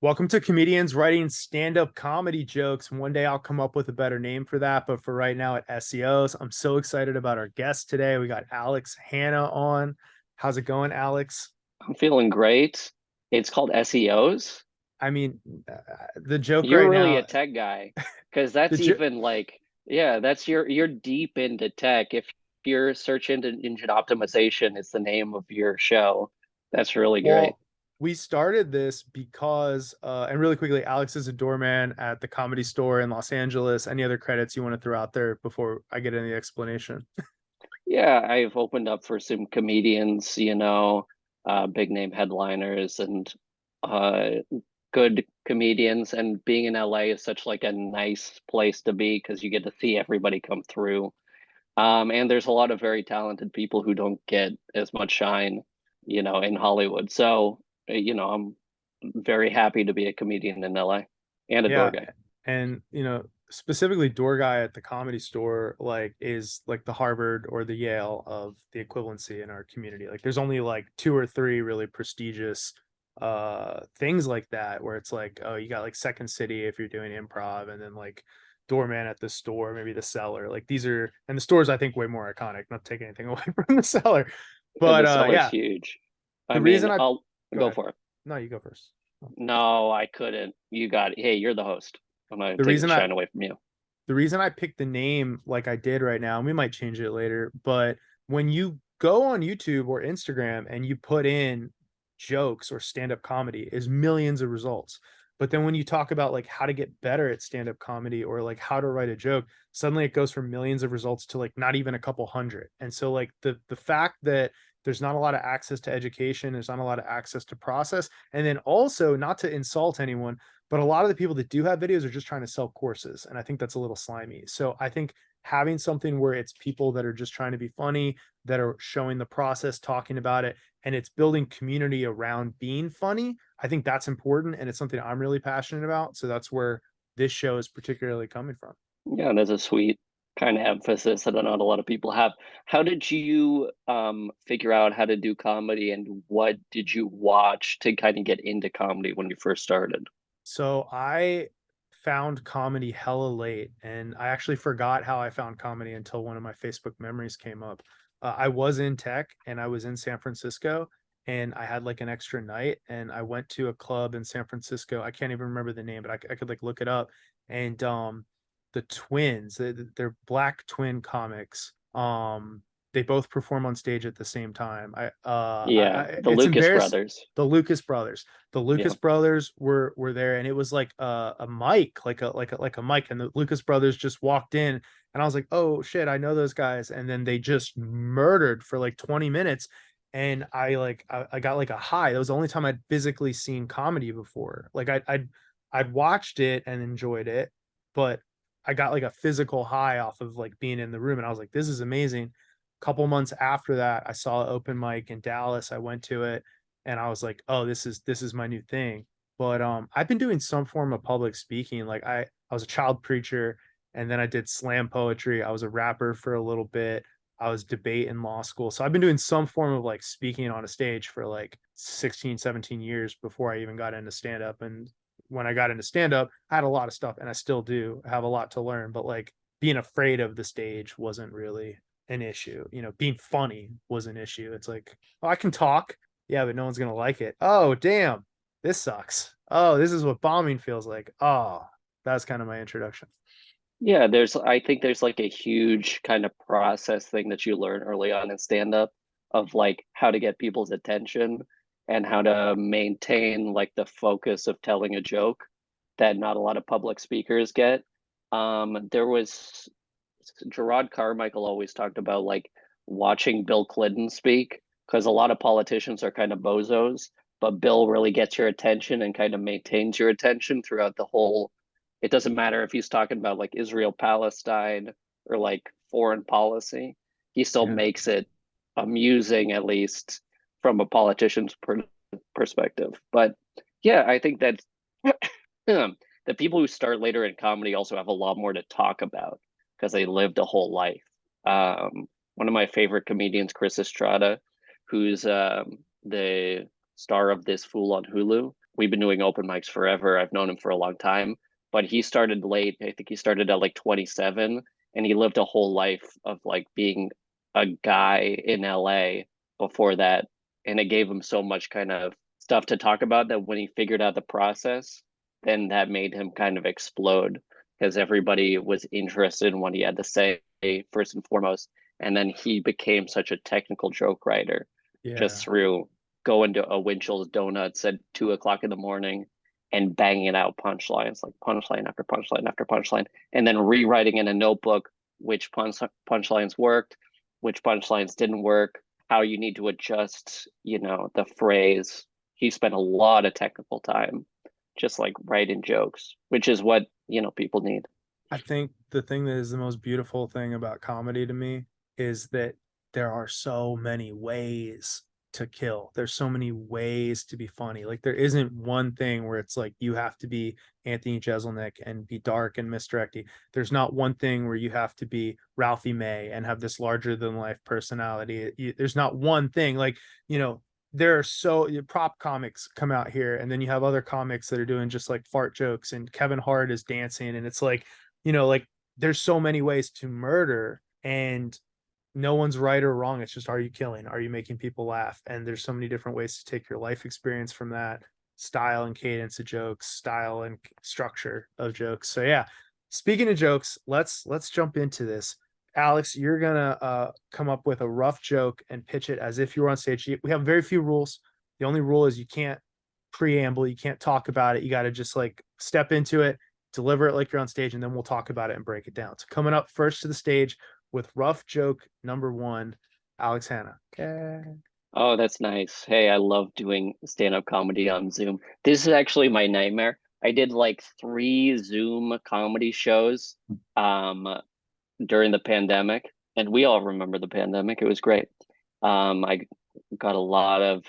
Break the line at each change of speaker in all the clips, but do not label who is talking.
Welcome to Comedians Writing Stand-Up Comedy Jokes. One day I'll come up with a better name for that, but for right now, at SEOs. I'm so excited about our guest today. We got Hanna on. How's it going, Alex?
I'm feeling great. It's called SEOs.
I mean, the joke
You're
right
really a
now,
tech guy because
the
that's
jo-
even like, yeah, that's you're deep into tech. If your search engine optimization is the name of your show, that's really great.
well, we started this because, and really quickly, Alex is a doorman at the Comedy Store in Los Angeles. Any other credits you want to throw out there before I get into the explanation?
Yeah, I've opened up for some comedians, big name headliners and uh good comedians, and being in LA is such like a nice place to be because you get to see everybody come through. And there's a lot of very talented people who don't get as much shine, in Hollywood. So, I'm very happy to be a comedian in LA and a door
Yeah,
guy.
and specifically door guy at the Comedy Store like is like the Harvard or the Yale of the equivalency in our community. Like there's only like two or three really prestigious things like that where it's like, oh, you got like Second City if you're doing improv, and then like doorman at the store, maybe the cellar. Like these are, and the store's I think way more iconic, not taking anything away from the cellar. But
The seller's
yeah,
huge. I
the
mean,
reason I
I'll
go
go
ahead.
for it.
No, you go first.
No, I couldn't. You got it. Hey, you're the host. I'm not
The
taking
reason I
shine away from you.
the reason I picked the name like I did right now, and we might change it later, but when you go on YouTube or Instagram and you put in jokes or stand-up comedy, is millions of results. But then when you talk about like how to get better at stand-up comedy or like how to write a joke, suddenly it goes from millions of results to like not even a couple hundred. And so like the fact that there's not a lot of access to education, there's not a lot of access to process, and then also not to insult anyone, but a lot of the people that do have videos are just trying to sell courses. And I think that's a little slimy. So I think having something where it's people that are just trying to be funny, that are showing the process, talking about it, and it's building community around being funny, I think that's important. And it's something I'm really passionate about. So that's where this show is particularly coming from.
Yeah, there's a sweet kind of emphasis that not a lot of people have. How did you figure out how to do comedy, and what did you watch to kind of get into comedy when you first started?
So I found comedy hella late, and I actually forgot how I found comedy until one of my Facebook memories came up. I was in tech and I was in San Francisco, and I had like an extra night, and I went to a club in San Francisco. I can't even remember the name, but I could like look it up. And the twins, they're black twin comics. They both perform on stage at the same time.
Yeah, the
It's
Lucas
embarrassing.
brothers.
The Lucas brothers. The
Yeah.
Lucas brothers were there, and it was like a mic, like a mic, and the Lucas brothers just walked in, and I was like, oh shit, I know those guys, and then they just murdered for like 20 minutes, and I got like a high. That was the only time I'd physically seen comedy before. Like I'd watched it and enjoyed it, but I got like a physical high off of like being in the room, and I was like, this is amazing. Couple months after that, I saw an open mic in Dallas. I went to it, and I was like, oh, this is my new thing. But I've been doing some form of public speaking. Like I was a child preacher, and then I did slam poetry. I was a rapper for a little bit. I was debate in law school. So I've been doing some form of like speaking on a stage for like 16, 17 years before I even got into stand up. And when I got into stand up, I had a lot of stuff, and I still do have a lot to learn, but like being afraid of the stage wasn't really an issue. Being funny was an issue. It's like, oh, I can talk. Yeah, but no one's gonna like it. Oh, damn, this sucks. Oh, this is what bombing feels like. Oh, that's kind of my introduction.
Yeah, I think there's like a huge kind of process thing that you learn early on in stand up, of like how to get people's attention and how to maintain like the focus of telling a joke that not a lot of public speakers get. There was Gerard Carmichael always talked about like watching Bill Clinton speak, because a lot of politicians are kind of bozos, but Bill really gets your attention and kind of maintains your attention throughout the whole. It doesn't matter if he's talking about like Israel, Palestine, or like foreign policy. He still
Yeah.
makes it amusing, at least from a politician's perspective. But yeah, I think that the people who start later in comedy also have a lot more to talk about because they lived a whole life. One of my favorite comedians, Chris Estrada, who's the star of This Fool on Hulu. we've been doing open mics forever. I've known him for a long time, but he started late. I think he started at like 27, and he lived a whole life of like being a guy in LA before that. And it gave him so much kind of stuff to talk about that when he figured out the process, then that made him kind of explode because everybody was interested in what he had to say first and foremost. And then he became such a technical joke writer
Yeah.
just through going to a Winchell's Donuts at 2 o'clock in the morning and banging out punchlines, like punchline after punchline after punchline, and then rewriting in a notebook which punchlines worked, which punchlines didn't work, how you need to adjust, the phrase. He spent a lot of technical time just like writing jokes, which is what, people need.
I think the thing that is the most beautiful thing about comedy to me is that there are so many ways to kill. There's so many ways to be funny. Like there isn't one thing where it's like you have to be Anthony Jeselnik and be dark and misdirecty. There's not one thing where you have to be Ralphie May and have this larger than life personality. There's not one thing like, there are so prop comics come out here and then you have other comics that are doing just like fart jokes and Kevin Hart is dancing and it's like like there's so many ways to murder and no one's right or wrong. It's just, are you killing? Are you making people laugh? And there's so many different ways to take your life experience from that style and cadence of jokes, style and structure of jokes. So yeah, speaking of jokes, let's jump into this. Alex, you're gonna come up with a rough joke and pitch it as if you were on stage. We have very few rules. The only rule is you can't preamble, you can't talk about it. You got to just like step into it, deliver it like you're on stage, and then we'll talk about it and break it down. So coming up first to the stage with rough joke number one, Alex Hanna. Okay.
Oh, that's nice. Hey, I love doing stand-up comedy on Zoom. This is actually my nightmare. I did like 3 Zoom comedy shows during the pandemic, and we all remember the pandemic. It was great. I got a lot of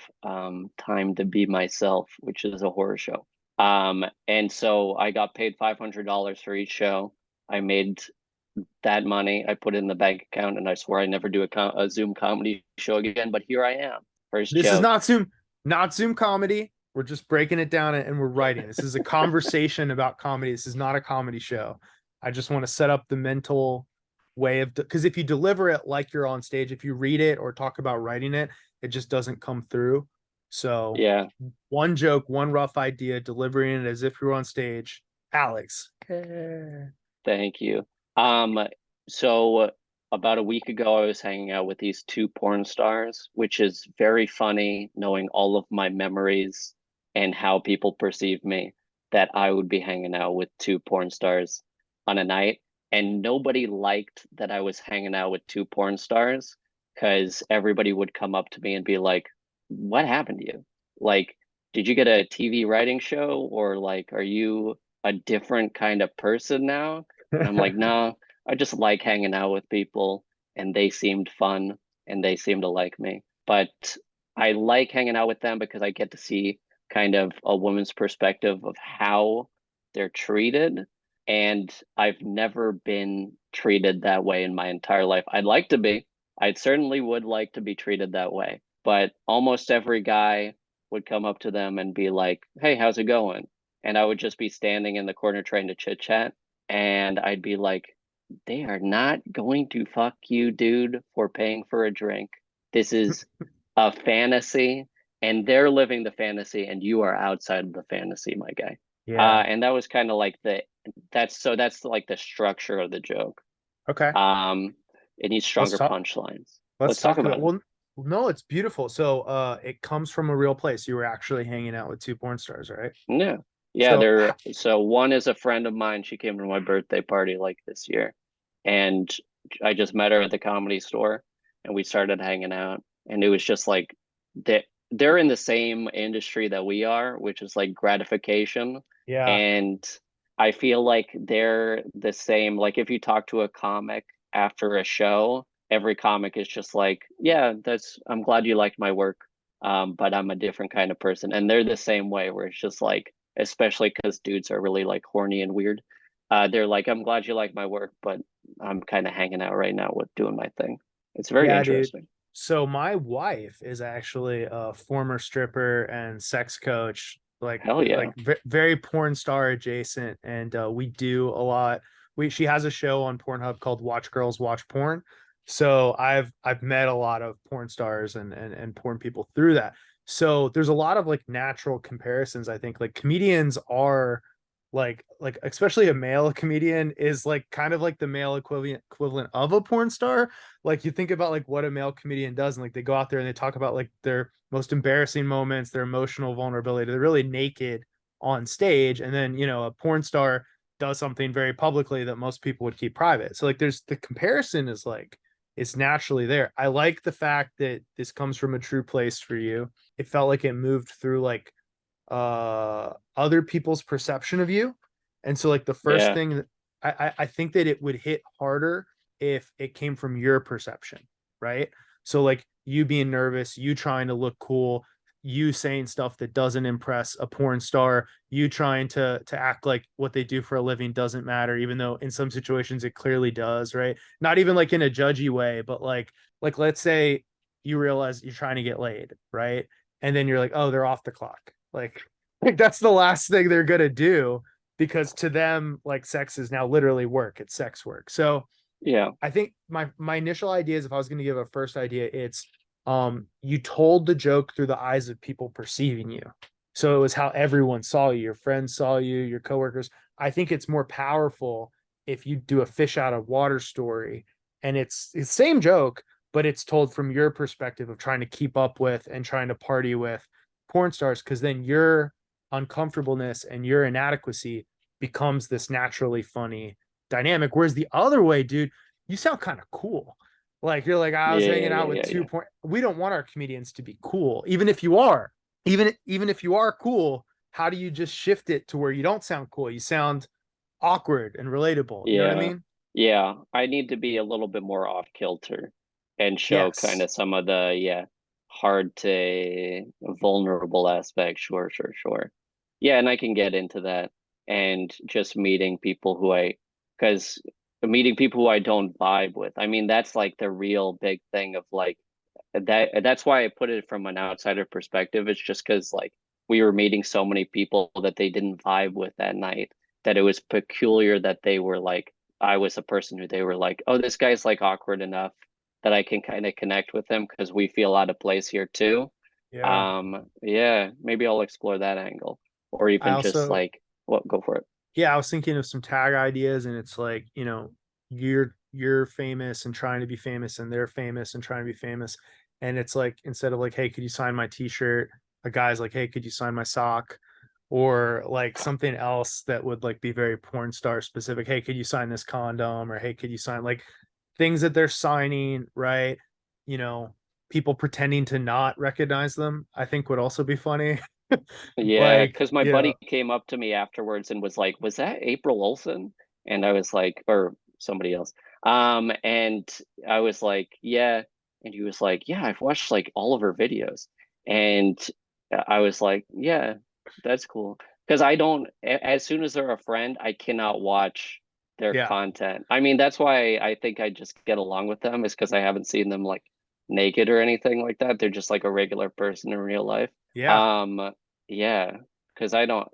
time to be myself, which is a horror show. And so I got paid $500 for each show. I made that money. I put it in the bank account, and I swore I never do a Zoom comedy show again. But here I am. First
This is
joke.
not Zoom comedy. We're just breaking it down and we're writing. This is a conversation about comedy. This is not a comedy show. I just want to set up the mental way of because if you deliver it like you're on stage, if you read it or talk about writing it, it just doesn't come through. So
Yeah.
one joke, one rough idea, delivering it as if you were on stage. Alex.
Thank you. So about a week ago, I was hanging out with these 2 porn stars, which is very funny knowing all of my memories and how people perceive me, that I would be hanging out with 2 porn stars on a night. And nobody liked that I was hanging out with 2 porn stars because everybody would come up to me and be like, "What happened to you? Like, did you get a TV writing show or like, are you a different kind of person now?" And I'm like, no, I just like hanging out with people and they seemed fun and they seemed to like me. But I like hanging out with them because I get to see kind of a woman's perspective of how they're treated. And I've never been treated that way in my entire life. I'd like to be. I certainly would like to be treated that way. But almost every guy would come up to them and be like, "Hey, how's it going?" And I would just be standing in the corner trying to chit chat and I'd be like, they are not going to fuck you, dude, for paying for a drink. This is a fantasy, and they're living the fantasy, and you are outside of the fantasy, my guy.
Yeah.
And that was kind of like that's like the structure of the joke.
Okay.
Um, it needs
Let's
stronger
talk.
punchlines.
Let's
Let's talk
talk
about
about
it.
well, no, it's beautiful. So it comes from a real place. You were actually hanging out with two porn stars, right?
Yeah. Yeah,
So
so one is a friend of mine. She came to my birthday party like this year. And I just met her at the comedy store and we started hanging out. And it was just like they're in the same industry that we are, which is like gratification.
yeah.
And I feel like they're the same. Like if you talk to a comic after a show, every comic is just like, yeah, I'm glad you liked my work. But I'm a different kind of person. And they're the same way where it's just like, especially because dudes are really like horny and weird. They're like, I'm glad you like my work, but I'm kind of hanging out right now with doing my thing. It's very
Yeah, dude.
interesting.
So my wife is actually a former stripper and sex coach,
Hell yeah.
very porn star adjacent, and we do a lot. We She has a show on Pornhub called Watch Girls Watch Porn. So I've met a lot of porn stars and porn people through that. So there's a lot of like natural comparisons. I think like comedians are like especially a male comedian is like kind of like the male equivalent of a porn star. Like you think about like what a male comedian does, and like they go out there and they talk about like their most embarrassing moments, their emotional vulnerability. They're really naked on stage, and then a porn star does something very publicly that most people would keep private. So like there's the comparison is like it's naturally there. I like the fact that this comes from a true place for you. It felt like it moved through like other people's perception of you. And so like the first
Yeah.
thing that I think that it would hit harder if it came from your perception, right? So like you being nervous, you trying to look cool, you saying stuff that doesn't impress a porn star, you trying to act like what they do for a living doesn't matter, even though in some situations it clearly does, right? Not even like in a judgy way, but like let's say you realize you're trying to get laid, right? And then you're like, oh, they're off the clock. Like that's the last thing they're gonna do, because to them, like sex is now literally work. It's sex work. So
Yeah.
I think my initial idea is, if I was going to give a first idea, it's you told the joke through the eyes of people perceiving you. So it was how everyone saw you, your friends saw you, your coworkers. I think it's more powerful if you do a fish out of water story, and it's the same joke, but it's told from your perspective of trying to keep up with and trying to party with porn stars, because then your uncomfortableness and your inadequacy becomes this naturally funny dynamic. Whereas the other way, dude, you sound kind of cool. Like you're like, I was
Yeah.
hanging out
Yeah.
with
Yeah.
two
Yeah.
point. We don't want our comedians to be cool, even if you are. Even if you are cool, how do you just shift it to where you don't sound cool? You sound awkward and relatable. You know what I
Yeah.
mean?
Yeah. I need to be a little bit more off kilter and show kind
Yes.
of some of the, yeah, hard to vulnerable aspects. Sure, sure, sure. Yeah, and I can get into that. And just meeting people because meeting people who I don't vibe with. I mean, that's like the real big thing of like that's why I put it from an outsider perspective. It's just because like we were meeting so many people that they didn't vibe with that night, that it was peculiar that they were like, I was a person who they were like, oh, this guy's like awkward enough that I can kind of connect with him because we feel out of place here too.
Yeah.
Yeah, maybe I'll explore that angle, or
I
even just
also
like, what, go for it.
Yeah, I was thinking of some tag ideas, and it's like, you're famous and trying to be famous, and they're famous and trying to be famous. And it's like, instead of like, hey, could you sign my t-shirt? A guy's like, hey, could you sign my sock? Or like something else that would like be very porn star specific. Hey, could you sign this condom? Or hey, could you sign like things that they're signing, right? You know, people pretending to not recognize them, I think would also be funny.
Yeah,
Like,
because my buddy came up to me afterwards and was like, "Was that April Olsen?" And I was like, or somebody else. And I was like, "Yeah." And he was like, "Yeah, I've watched like all of her videos." And I was like, "Yeah, that's cool." Because I don't, as soon as they're a friend, I cannot watch their
yeah,
content. I mean, that's why I think I just get along with them, is because I haven't seen them like naked or anything like that. They're just like a regular person in real life.
yeah,
Um, yeah, because I don't.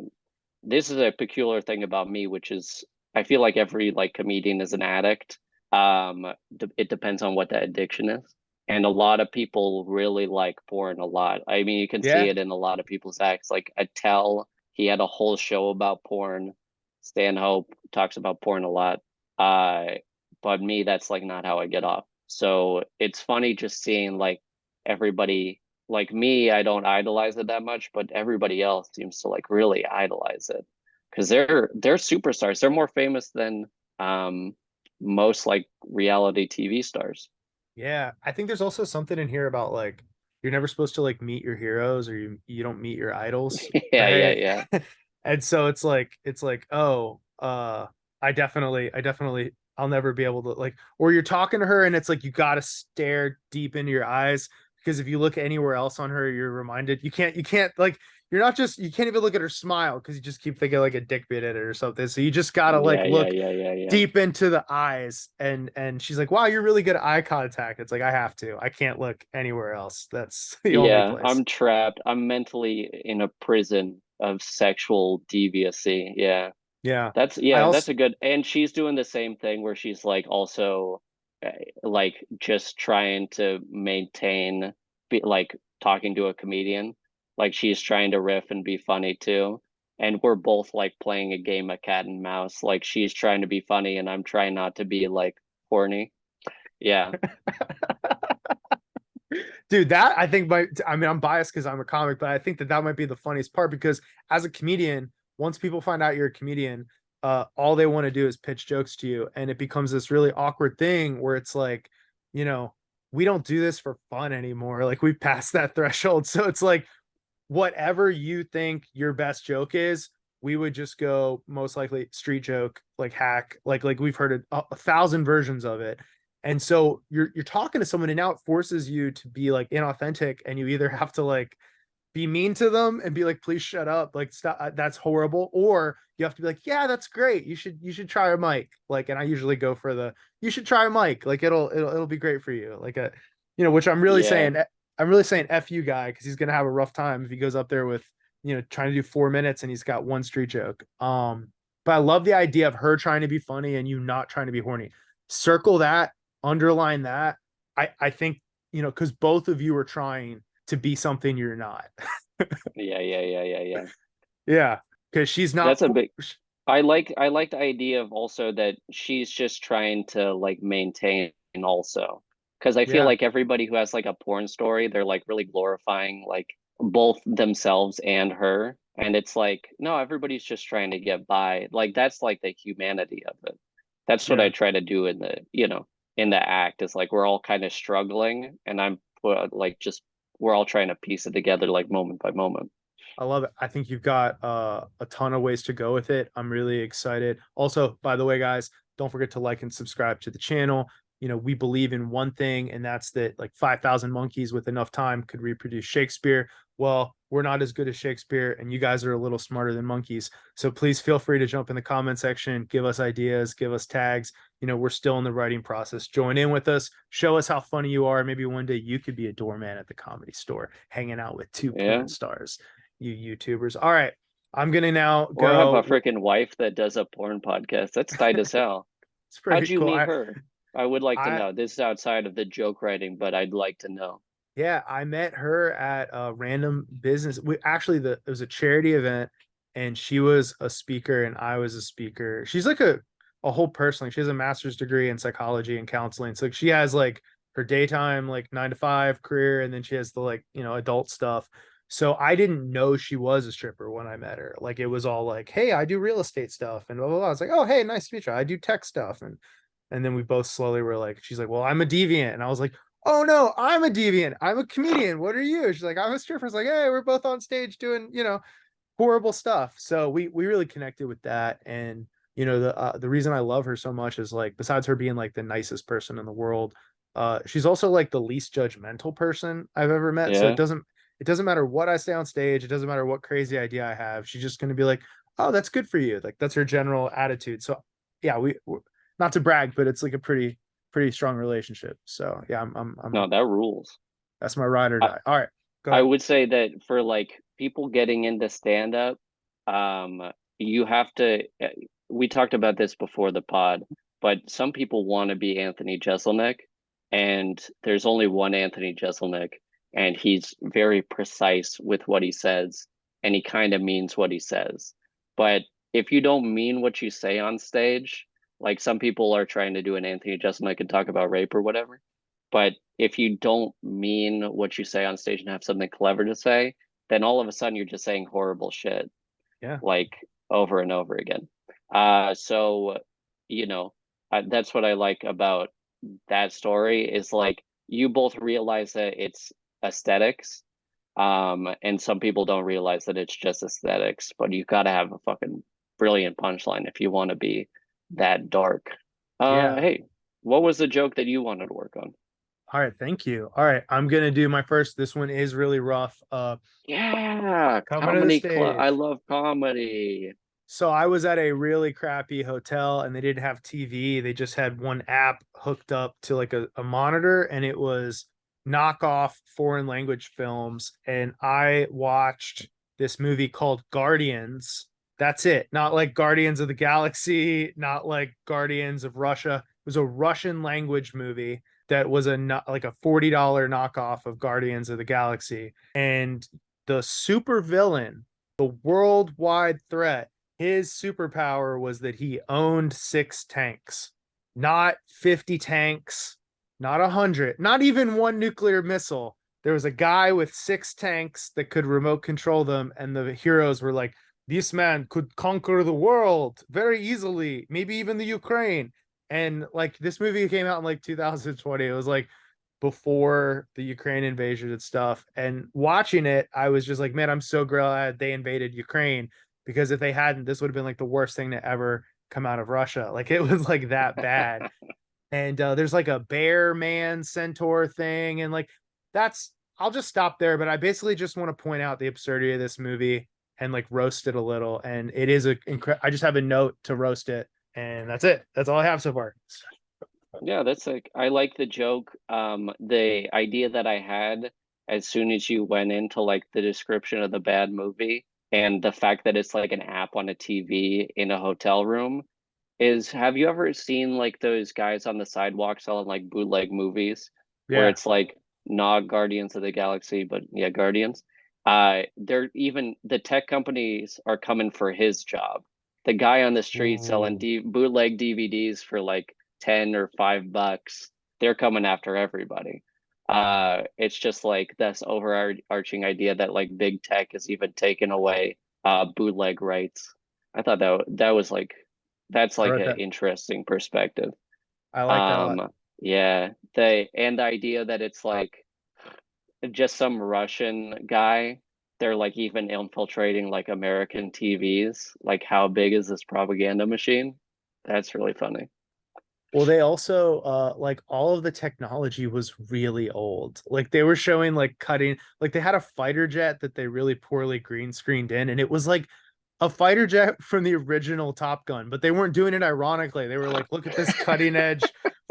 This is a peculiar thing about me, which is I feel like every like comedian is an addict. It depends on what that addiction is, and a lot of people really like porn a lot. I mean, you can see
yeah.
it in a lot of people's acts. Like Attell, he had a whole show about porn. Stanhope talks about porn a lot. Uh, but me, that's like not how I get off. So it's funny just seeing like everybody like me, I don't idolize it that much, but everybody else seems to like really idolize it because they're superstars. They're more famous than um most like reality TV stars.
Yeah, I think there's also something in here about like you're never supposed to like meet your heroes, or you don't meet your idols,
Yeah, yeah,
right?
yeah.
And so it's like, oh, I definitely I'll never be able to like, or you're talking to her and it's like you got to stare deep into your eyes, because if you look anywhere else on her, you're reminded you can't like you can't even look at her smile because you just keep thinking like a dick bit at it or something. So you just gotta like
Yeah, yeah,
look
yeah, yeah, yeah.
deep into the eyes, and she's like, wow, you're really good at eye contact. It's like, I can't look anywhere else. That's the only
Yeah,
place.
I'm trapped. I'm mentally in a prison of sexual deviancy. Yeah.
Yeah. I
That's
also
a good, and she's doing the same thing where she's like also like just trying to maintain be like talking to a comedian. Like she's trying to riff and be funny too. And we're both like playing a game of cat and mouse. Like she's trying to be funny and I'm trying not to be like horny. Yeah.
dude, that I think might, I mean, I'm biased because I'm a comic, but I think that that might be the funniest part because as a comedian, once people find out you're a comedian, all they want to do is pitch jokes to you. And it becomes this really awkward thing where it's like, you know, we don't do this for fun anymore. Like we passed that threshold. So it's like, whatever you think your best joke is, we would just go most likely street joke, like hack, like we've heard a thousand versions of it. And so you're talking to someone and now it forces you to be like inauthentic and you either have to like be mean to them and be like, please shut up, like stop, that's horrible, or you have to be like, yeah, that's great, you should try a mic, like, and I usually go for the you should try a mic, like it'll be great for you, like a, which
Yeah.
I'm really saying F you guy because he's gonna have a rough time if he goes up there with trying to do 4 minutes and he's got one street joke. But I love the idea of her trying to be funny and you not trying to be horny. Circle that, underline that. I think because both of you are trying to be something you're not.
Yeah.
Yeah, because she's not.
That's a big I like the idea of also that she's just trying to like maintain also. Because I feel
Yeah,
like everybody who has like a porn story, they're like really glorifying like both themselves and her. And it's like, no, everybody's just trying to get by. Like that's like the humanity of it. That's what I
yeah.
try to do in in the act. Is like we're all kind of struggling and I'm like just we're all trying to piece it together like moment by moment.
I love it. I think you've got a ton of ways to go with it. I'm really excited. Also, by the way, guys, don't forget to like and subscribe to the channel. We believe in one thing, and that's that like 5,000 monkeys with enough time could reproduce Shakespeare. Well, we're not as good as Shakespeare, and you guys are a little smarter than monkeys. So please feel free to jump in the comment section, give us ideas, give us tags. We're still in the writing process. Join in with us, show us how funny you are. Maybe one day you could be a doorman at the Comedy Store, hanging out with two
Yeah.
porn stars, you YouTubers. All right. I'm gonna now
Or have a
go.
freaking wife that does a porn podcast. That's tight as hell.
It's
How'd
pretty
you
cool.
meet
I
her? I would like to
I
know. This is outside of the joke writing, but I'd like to know.
Yeah, I met her at a random business. We actually it was a charity event and she was a speaker and I was a speaker. She's like a whole person. Like she has a master's degree in psychology and counseling. So like she has like her daytime like 9 to 5 career and then she has the like, adult stuff. So I didn't know she was a stripper when I met her. Like it was all like, "Hey, I do real estate stuff." And blah blah blah. I was like, "Oh, hey, nice to meet you. I do tech stuff." And then we both slowly were like, she's like, "Well, I'm a deviant." And I was like, "Oh no, I'm a deviant. I'm a comedian. What are you?" She's like, "I'm a stripper." It's like, "Hey, we're both on stage doing, horrible stuff." So we really connected with that. And the reason I love her so much is like, besides her being like the nicest person in the world, she's also like the least judgmental person I've ever met. So
Yeah.
it doesn't matter what I say on stage, it doesn't matter what crazy idea I have. She's just gonna be like, "Oh, that's good for you." Like that's her general attitude. So yeah, we're not to brag, but it's like a pretty strong relationship. So yeah, I'm
No, that rules.
that's my ride or
I,
die. All right, go
I
ahead.
would say that for like people getting into stand up, you have to we talked about this before the pod, but some people want to be Anthony Jeselnik, and there's only one Anthony Jeselnik, and he's very precise with what he says, and he kind of means what he says. But if you don't mean what you say on stage, like some people are trying to do an Anthony Jeselnik and talk about rape or whatever, but if you don't mean what you say on stage and have something clever to say, then all of a sudden you're just saying horrible shit
Yeah,
like over and over again. So you know, that's what I like about that story is like you both realize that it's aesthetics, and some people don't realize that it's just aesthetics. But you got to have a fucking brilliant punchline if you want to be that dark.
yeah.
Hey, what was the joke that you wanted to work on?
All right, thank you. All right, I'm gonna do my first. This one is really rough.
Yeah,
Coming to the
comedy club. I
stage.
love comedy.
So I was at a really crappy hotel and they didn't have TV. They just had one app hooked up to like a monitor and it was knockoff foreign language films. And I watched this movie called Guardians. That's it. Not like Guardians of the Galaxy, not like Guardians of Russia. It was a Russian language movie that was like a $40 knockoff of Guardians of the Galaxy. And the super villain, the worldwide threat, his superpower was that he owned 6 tanks, not 50 tanks, not 100, not even one nuclear missile. There was a guy with 6 tanks that could remote control them, and the heroes were like, this man could conquer the world very easily, maybe even the Ukraine. And like this movie came out in like 2020. It was like before the Ukraine invasion and stuff. And watching it, I was just like, man, I'm so glad they invaded Ukraine, because if they hadn't, this would have been like the worst thing to ever come out of Russia. Like it was like that bad. And there's like a bear man centaur thing, and like that's I'll just stop there. But I basically just want to point out the absurdity of this movie and like roast it a little. And it is I just have a note to roast it, and that's it. That's all I have so far.
Yeah, that's like I like the joke. The idea that I had as soon as you went into like the description of the bad movie and the fact that it's like an app on a TV in a hotel room is, have you ever seen like those guys on the sidewalk selling like bootleg movies where
Yeah.
it's like not Guardians of the Galaxy, but yeah, Guardians? They're even the tech companies are coming for his job. The guy on the street selling
Ooh.
bootleg DVDs for like 10 or $5, they're coming after everybody. It's just like this overarching idea that like big tech is even taking away bootleg rights. I thought that was like that's
I
like
wrote
an
that.
interesting perspective.
I like that a lot.
Yeah, the idea that it's like just some Russian guy, they're like even infiltrating like American TVs. Like, how big is this propaganda machine? That's really funny.
Well, they also like all of the technology was really old. Like they were showing like cutting, like they had a fighter jet that they really poorly green screened in, and it was like a fighter jet from the original Top Gun, but they weren't doing it ironically. They were like, look at this cutting edge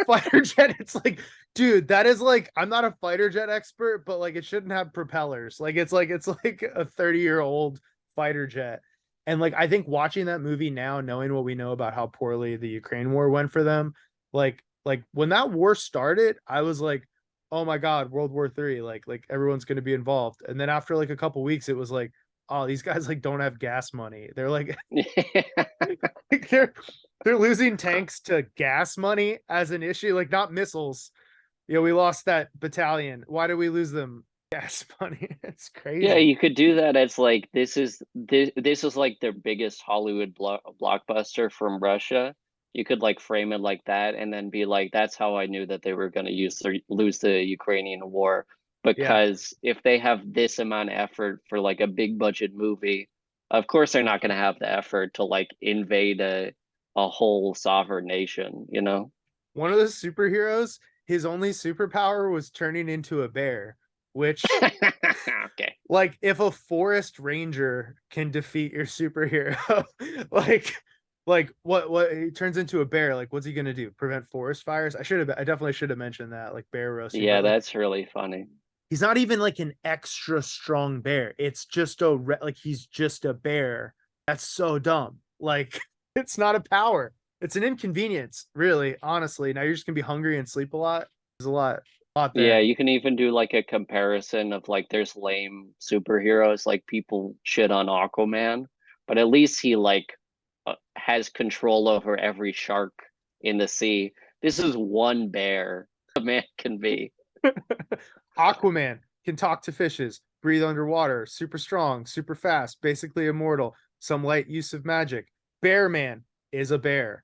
fighter jet. It's like, dude, that is like, I'm not a fighter jet expert, but like it shouldn't have propellers. Like it's like a 30-year-old fighter jet. And like I think watching that movie now, knowing what we know about how poorly the Ukraine war went for them, like when that war started, I was like, oh my God, World War III, like everyone's gonna be involved. And then after like a couple weeks, it was like, oh, these guys like don't have gas money. They're like, like they're losing tanks to gas money as an issue, like not missiles. You know, we lost that battalion. Why do we lose them? Gas money. It's
Yeah,
crazy.
you could do that as like this is like their biggest Hollywood blockbuster from Russia. You could like frame it like that and then be like, that's how I knew that they were going to lose the Ukrainian war.
Yeah.
Because if they have this amount of effort for like a big budget movie, of course they're not going to have the effort to like invade a whole sovereign nation, you know?
One of the superheroes, his only superpower was turning into a bear, which
Okay.
like if a forest ranger can defeat your superhero, like what he turns into a bear, like what's he gonna do? Prevent forest fires? I definitely should have mentioned that, like bear roasting,
Yeah,
but like
that's really funny.
he's not even like an extra strong bear. It's just like he's just a bear. That's so dumb. Like it's not a power. It's an inconvenience, really, honestly. Now you're just gonna be hungry and sleep a lot. There's a lot
Yeah,
there.
you can even do like a comparison of like there's lame superheroes, like people shit on Aquaman, but at least he like has control over every shark in the sea. This is one bear a man can be.
Aquaman can talk to fishes, breathe underwater, super strong, super fast, basically immortal, some light use of magic. Bear Man is a bear.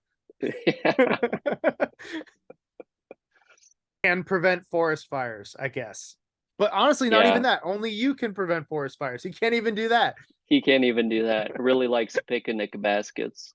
Can prevent forest fires, I guess. But honestly, not even
Yeah,
that. Only you can prevent forest fires. He can't even do that.
he can't even do that. Really likes picnic baskets.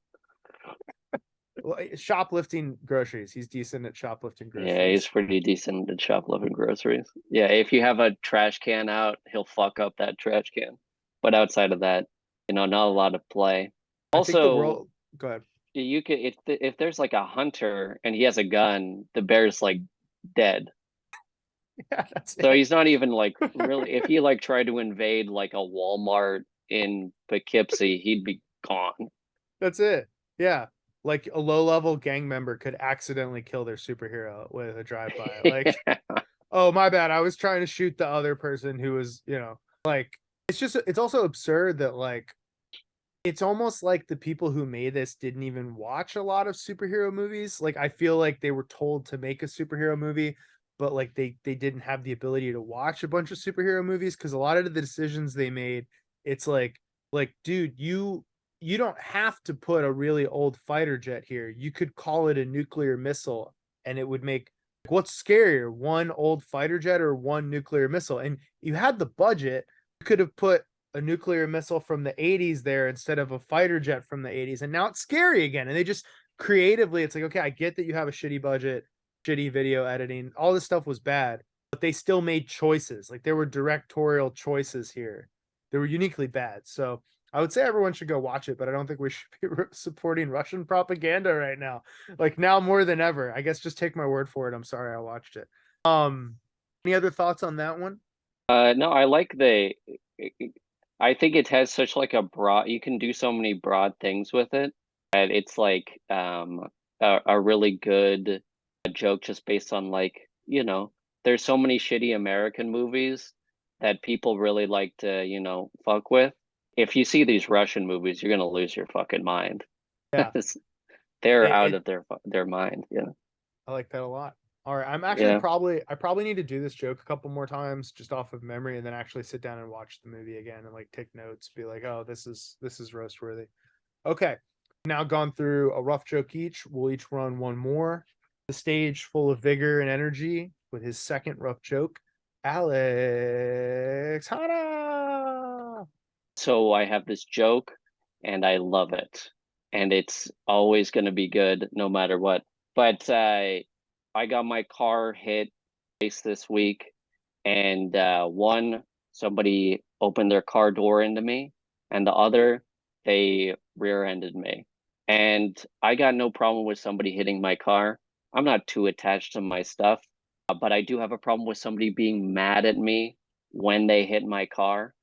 Shoplifting groceries. He's decent at shoplifting
Yeah, he's
groceries.
pretty decent at shoplifting groceries. Yeah, if you have a trash can out, he'll fuck up that trash can. But outside of that, not a lot of play.
I think the
Also,
world. Go ahead.
you could if there's like a hunter and he has a gun, the bear's like dead.
Yeah, that's
So
it.
he's not even like really if he like tried to invade like a Walmart in Poughkeepsie, he'd be gone.
That's it. Yeah. Like a low level gang member could accidentally kill their superhero with a drive by. Like, oh my bad. I was trying to shoot the other person who was, like it's also absurd that like it's almost like the people who made this didn't even watch a lot of superhero movies. Like I feel like they were told to make a superhero movie, but like they didn't have the ability to watch a bunch of superhero movies because a lot of the decisions they made, it's like dude, you don't have to put a really old fighter jet here. You could call it a nuclear missile and it would make what's scarier, one old fighter jet or one nuclear missile? And you had the budget, you could have put a nuclear missile from the 80s there instead of a fighter jet from the 80s. And now it's scary again. And they just creatively, it's like, okay, I get that you have a shitty budget, shitty video editing, all this stuff was bad, but they still made choices. Like there were directorial choices here. They were uniquely bad. So I would say everyone should go watch it, but I don't think we should be supporting Russian propaganda right now. Like now more than ever. I guess just take my word for it. I'm sorry I watched it. Any other thoughts on that one?
No, I like I think it has such like a broad, you can do so many broad things with it. And it's like a really good joke just based on like, there's so many shitty American movies that people really like to, fuck with. If you see these Russian movies, you're gonna lose your fucking mind.
Yeah.
They're
It,
out
it
of their mind. Yeah.
I like that a lot. All right, I'm actually
Yeah.
probably need to do this joke a couple more times just off of memory, and then actually sit down and watch the movie again and like take notes, be like, oh, this is roast worthy. Okay, now gone through a rough joke each. We'll each run one more. The stage full of vigor and energy with his second rough joke, Alex Hanna.
So I have this joke and I love it. And it's always going to be good no matter what. But I got my car hit twice this week. And one, somebody opened their car door into me. And the other, they rear-ended me. And I got no problem with somebody hitting my car. I'm not too attached to my stuff. But I do have a problem with somebody being mad at me when they hit my car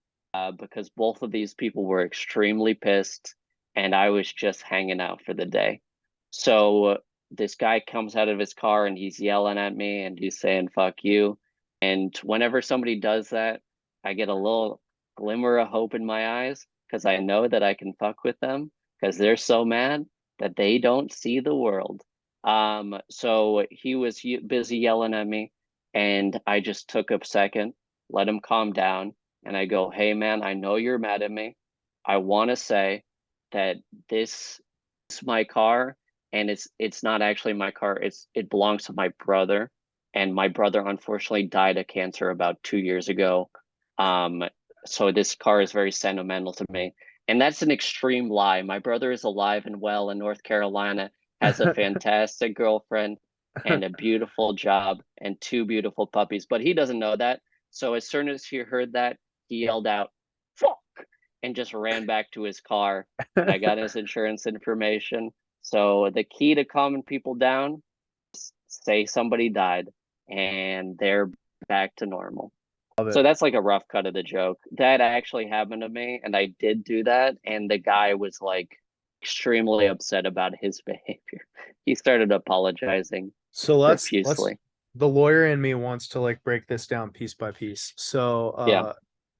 because both of these people were extremely pissed and I was just hanging out for the day. So this guy comes out of his car and he's yelling at me and he's saying, fuck you. And whenever somebody does that, I get a little glimmer of hope in my eyes because I know that I can fuck with them because they're so mad that they don't see the world. So he was busy yelling at me and I just took a second, let him calm down and I go, "Hey man, I know you're mad at me. I want to say that this is my car and it's not actually my car. It belongs to my brother and my brother unfortunately died of cancer about 2 years ago. Um so this car is very sentimental to me. And that's an extreme lie. My brother is alive and well in North Carolina, has a fantastic girlfriend and a beautiful job and two beautiful puppies, but he doesn't know that. So as soon as he heard that, he yelled out, fuck, and just ran back to his car. And I got his insurance information. So the key to calming people down, say somebody died and they're back to normal.
Love
So
it.
that's like a rough cut of the joke. That actually happened to me, and I did do that. And the guy was like extremely upset about his behavior. He started apologizing
So let's
profusely.
the lawyer in me wants to like break this down piece by piece. So
Yeah.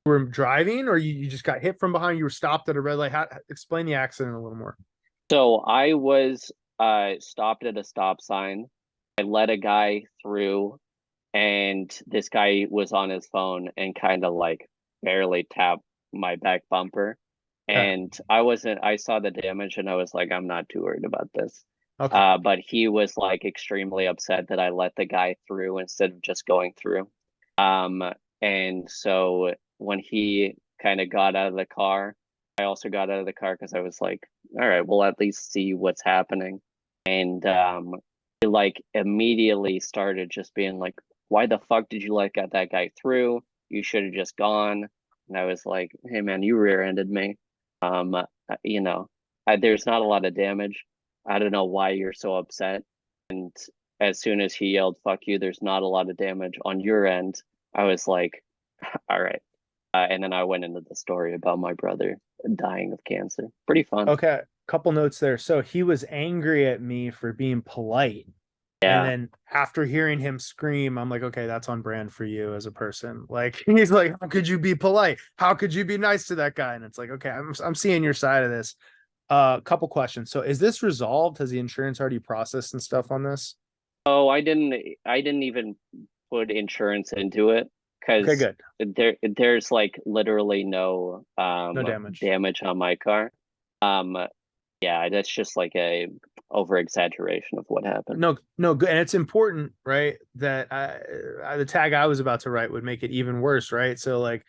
you were driving or you just got hit from behind, you were stopped at a red light. Explain the accident a little more.
So I was stopped at a stop sign. I let a guy through, and this guy was on his phone and kind of like barely tapped my back bumper.
Okay.
And I saw the damage and I was like, I'm not too worried about this.
Okay.
But he was like extremely upset that I let the guy through instead of just going through. Um, and so when he kind of got out of the car, I also got out of the car because I was like, all right, we'll at least see what's happening. And he like immediately started just being like, why the fuck did you let that guy through? You should have just gone. And I was like, hey man, you rear-ended me. You know, there's not a lot of damage. I don't know why you're so upset. And as soon as he yelled, fuck you, there's not a lot of damage on your end. I was like, all right. And then I went into the story about my brother dying of cancer. Pretty fun.
Okay, couple notes there. So he was angry at me for being polite. And
Yeah.
then after hearing him scream, I'm like, okay, that's on brand for you as a person. Like he's like, how could you be polite? How could you be nice to that guy? And it's like, okay, I'm seeing your side of this. Couple questions. So is this resolved? Has the insurance already processed and stuff on this?
Oh, I didn't even put insurance into it
Okay,
because
good.
there's like literally no
No damage.
damage on my car. Um yeah, that's just like a over exaggeration of what happened.
No, no, good. And it's important, right? That the tag I was about to write would make it even worse, right? So like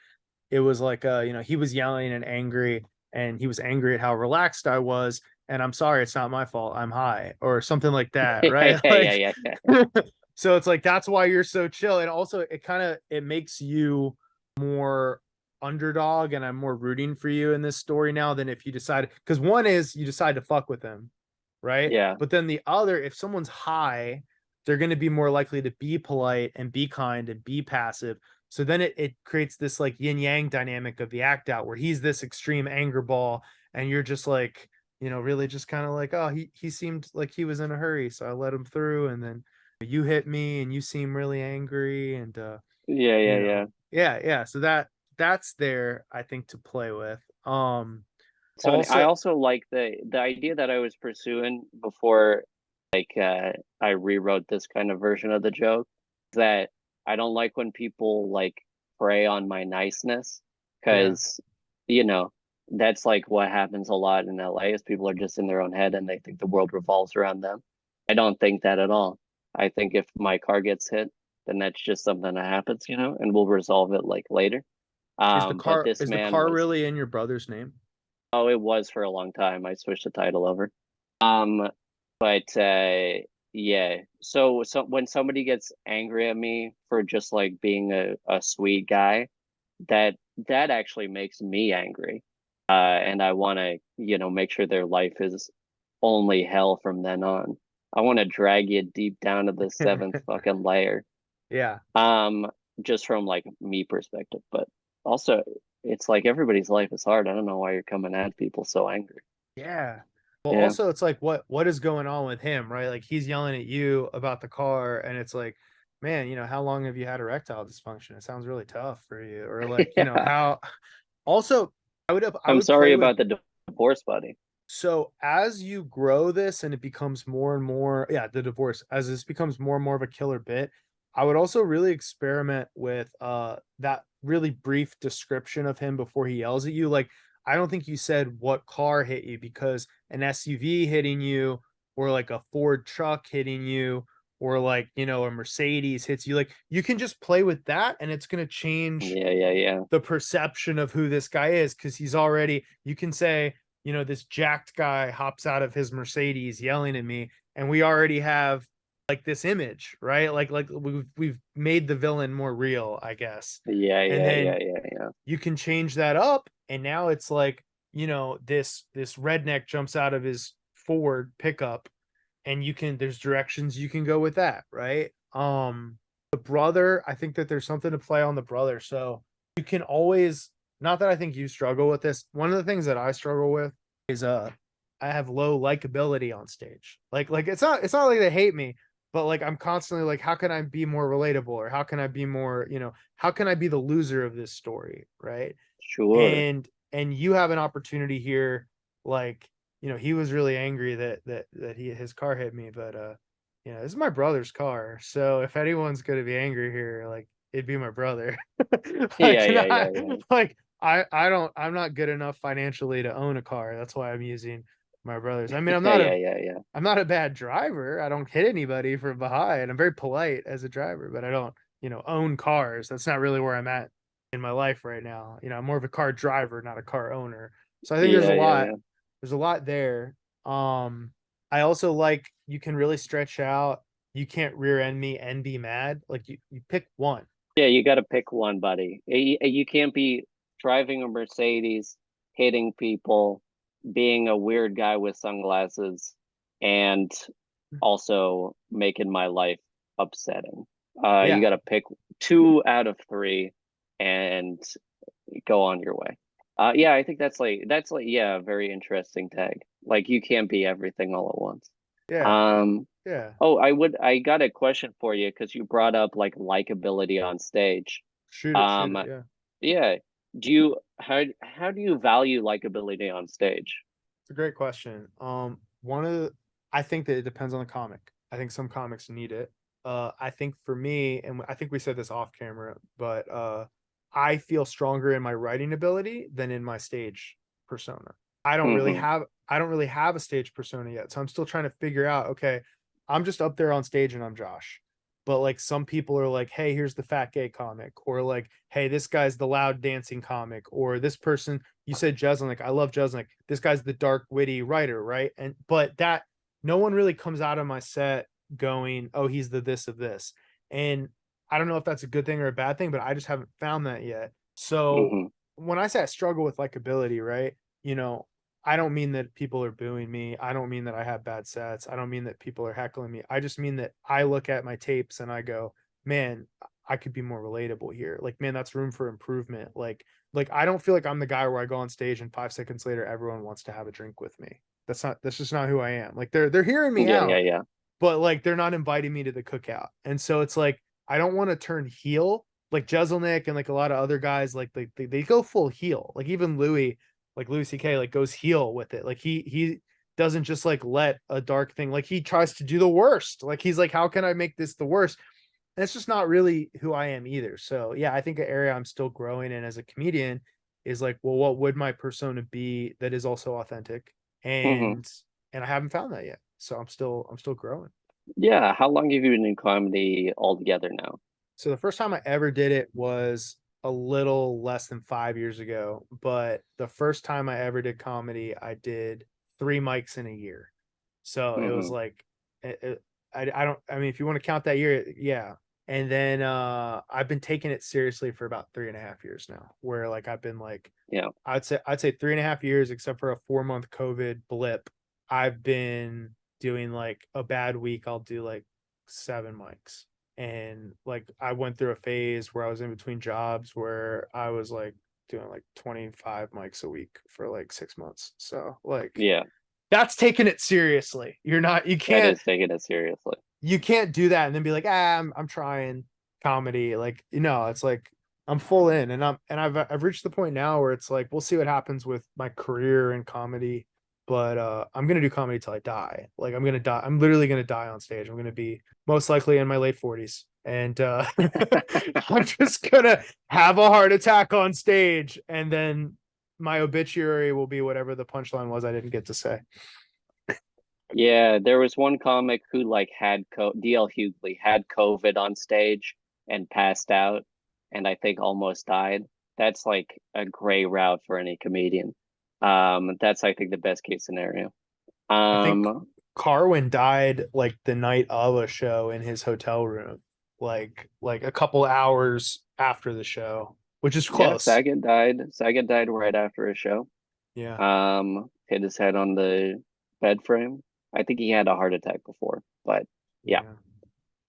it was like he was yelling and angry, and he was angry at how relaxed I was, and I'm sorry, it's not my fault, I'm high, or something like that,
Yeah,
right?
yeah, yeah,
Like
yeah,
so it's like that's why you're so chill. And also it kind of it makes you more underdog, and I'm more rooting for you in this story now than if you decide, because one is you decide to fuck with him, right?
yeah.
But then the other, if someone's high, they're going to be more likely to be polite and be kind and be passive. So then it creates this like yin yang dynamic of the act out where he's this extreme anger ball, and you're just like, really just kind of like, oh, he seemed like he was in a hurry, so I let him through, and then you hit me and you seem really angry, and
Yeah, yeah, yeah.
yeah, yeah. So that's there, I think, to play with.
So I
Also,
also like the idea that I was pursuing before, like I rewrote this kind of version of the joke, that I don't like when people like prey on my niceness,
yeah,
because you know that's like what happens a lot in LA is people are just in their own head and they think the world revolves around them. I don't think that at all. I think if my car gets hit, then that's just something that happens, and we'll resolve it like later. But this
is the
man
car
was.
really in your brother's name?
Oh, it was for a long time. I switched the title over. Um, but yeah. So when somebody gets angry at me for just like being a sweet guy, that actually makes me angry. And I want to, make sure their life is only hell from then on. I want to drag you deep down to the seventh fucking layer.
Yeah.
Um, just from like me perspective, but also it's like everybody's life is hard. I don't know why you're coming at people so angry.
Yeah. Well,
Yeah,
also it's like what is going on with him, right? Like he's yelling at you about the car, and it's like, man, how long have you had erectile dysfunction? It sounds really tough for you. Or like,
yeah.
how also I
I'm
would
sorry
play with.
about the divorce, buddy.
So as you grow this and it becomes more and more, yeah, the divorce, as this becomes more and more of a killer bit, I would also really experiment with that really brief description of him before he yells at you. Like, I don't think you said what car hit you, because an SUV hitting you, or like a Ford truck hitting you, or like, a Mercedes hits you. Like, you can just play with that, and it's going to change
Yeah, yeah, yeah,
the perception of who this guy is, because he's already, you can say, this jacked guy hops out of his Mercedes yelling at me, and we already have like this image, right? Like we've made the villain more real, I guess.
yeah,
And
yeah, yeah,
then
yeah, yeah.
you can change that up, and now it's like, this redneck jumps out of his Ford pickup, and there's directions you can go with that, right? The brother, I think that there's something to play on the brother. So you can always, not that I think you struggle with this. One of the things that I struggle with is I have low likability on stage. Like it's not like they hate me, but like I'm constantly like, how can I be more relatable, or how can I be more, how can I be the loser of this story, right?
Sure.
And you have an opportunity here, like, he was really angry that his car hit me, but this is my brother's car, so if anyone's going to be angry here, like, it'd be my brother.
Yeah,
Like,
yeah,
not
yeah, yeah.
like, I'm not good enough financially to own a car, that's why I'm using my brother's. I mean,
Yeah, yeah, yeah, yeah.
I'm not a bad driver, I don't hit anybody from behind, I'm very polite as a driver, but I don't, own cars. That's not really where I'm at in my life right now. I'm more of a car driver, not a car owner. So I think
Yeah, yeah, yeah.
there's a lot there. I also like, you can really stretch out. You can't rear end me and be mad. Like, you pick one.
Yeah, you got to pick one, buddy. You can't be driving a Mercedes, hitting people, being a weird guy with sunglasses, and also making my life upsetting. You
Yeah.
got to pick two out of three, and go on your way. Yeah, I think that's like yeah, a very interesting tag. Like you can't be everything all at once.
Yeah,
Um,
yeah.
oh, I got a question for you because you brought up like likability on stage.
Shoot
Um,
it. Yeah,
yeah, do you how do you value likability on stage?
it's a great question. One of the, I think that it depends on the comic. I think some comics need it. I think for me, and I think we said this off camera, but I feel stronger in my writing ability than in my stage persona.
Mm-hmm.
I don't really have a stage persona yet. So I'm still trying to figure out, okay, I'm just up there on stage and I'm Josh. But like some people are like, hey, here's the fat gay comic, or like, hey, this guy's the loud dancing comic, or this person, you said Jeselnik. I love Jeselnik. This guy's the dark, witty writer, right? And but that no one really comes out of my set going, oh, he's the this of this. And I don't know if that's a good thing or a bad thing, but I just haven't found that yet. So
Mm-hmm.
when I say I struggle with likability, right? You know, I don't mean that people are booing me. I don't mean that I have bad sets. I don't mean that people are heckling me. I just mean that I look at my tapes and I go, man, I could be more relatable here. Like, man, that's room for improvement. Like I don't feel like I'm the guy where I go on stage and 5 seconds later everyone wants to have a drink with me. That's just not who I am. Like they're hearing me
Yeah, yeah,
out,
yeah.
but like they're not inviting me to the cookout. And so it's like I don't want to turn heel like Jeselnik and like a lot of other guys like they go full heel. Like even Louis CK like goes heel with it. Like he doesn't just like let a dark thing like he tries to do the worst. Like he's like how can I make this the worst? And it's just not really who I am either. So yeah, I think an area I'm still growing in as a comedian is like, well, what would my persona be that is also authentic?
Mm-hmm.
And I haven't found that yet. So I'm still growing.
Yeah, how long have you been in comedy altogether now?
So the first time I ever did it was a little less than 5 years ago, but the first time I ever did comedy, I did 3 mics in a year. So it was
Mm-hmm.
like, I don't, I mean, if you want to count that year, yeah. And then I've been taking it seriously for about 3.5 years now, where like I've been like,
Yeah.
I'd say 3.5 years, except for a 4 month COVID blip. I've been doing like a bad week. I'll do like 7 mics. And like I went through a phase where I was in between jobs where I was like doing like 25 mics a week for like 6 months. So like
Yeah,
that's taking it seriously.
that is taking it seriously.
You can't do that and then be like, I'm trying comedy. Like, you know, it's like I'm full in and I've reached the point now where it's like, we'll see what happens with my career in comedy. But I'm gonna do comedy till I die. Like I'm gonna die. I'm literally gonna die on stage. I'm gonna be most likely in my late 40s. And I'm just gonna have a heart attack on stage, and then my obituary will be whatever the punchline was I didn't get to say.
Yeah, there was one comic who like had DL Hughley had COVID on stage and passed out and I think almost died. That's like a gray route for any comedian. That's I think the best case scenario.
I think
Um,
Carwin died like the night of a show in his hotel room, like a couple hours after the show, which is
yeah,
close.
Saget died right after a show.
Yeah,
Hit his head on the bed frame. I think he had a heart attack before, but yeah.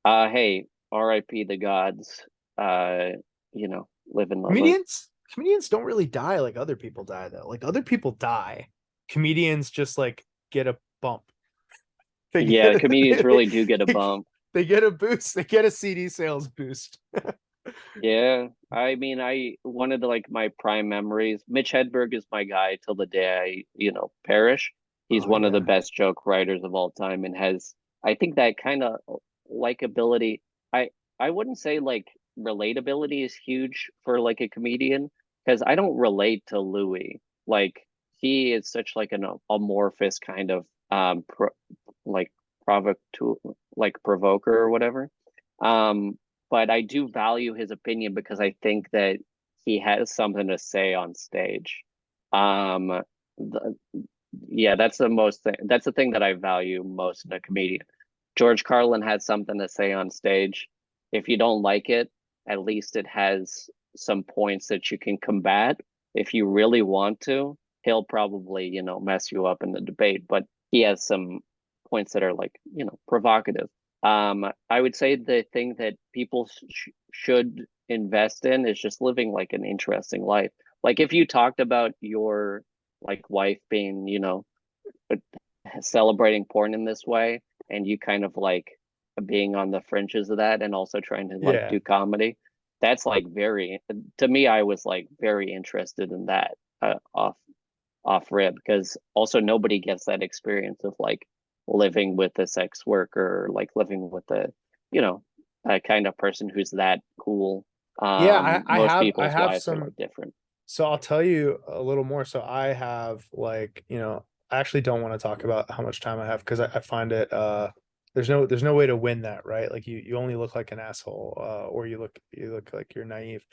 yeah.
Hey, R.I.P. the gods. Uh, live and let live.
Comedians don't really die like other people die though. Like other people die. Comedians just like get a bump. They
Yeah,
get
comedians really do get a
they,
bump.
they get a boost. They get a CD sales boost.
Yeah, I mean, I one of the like my prime memories. Mitch Hedberg is my guy till the day I perish. He's
Oh
one of the
yeah.
best joke writers of all time, and has I think that kind of likability. I I wouldn't say like relatability is huge for like a comedian because I don't relate to Louis. Like he is such like an amorphous kind of like provocateur, like provoker or whatever. Um, but I do value his opinion because I think that he has something to say on stage. Um, the, yeah, that's the thing that I value most in a comedian. George Carlin has something to say on stage. If you don't like it, at least it has some points that you can combat. If you really want to, he'll probably, mess you up in the debate, but he has some points that are like, provocative. I would say the thing that people should invest in is just living like an interesting life. Like if you talked about your like wife being, you know, celebrating porn in this way, and you kind of like being on the fringes of that and also trying to like
Yeah.
do comedy, that's like very, to me, I was like very interested in that, off rip, because also nobody gets that experience of like living with a sex worker, or like living with a, you know, a kind of person who's that cool.
Yeah,
Most
I
people's
have
wives are
some.
like different.
So I'll tell you a little more. So I have like, I actually don't want to talk about how much time I have because I find it there's no way to win that, right? Like you only look like an asshole, or you look like you're naive.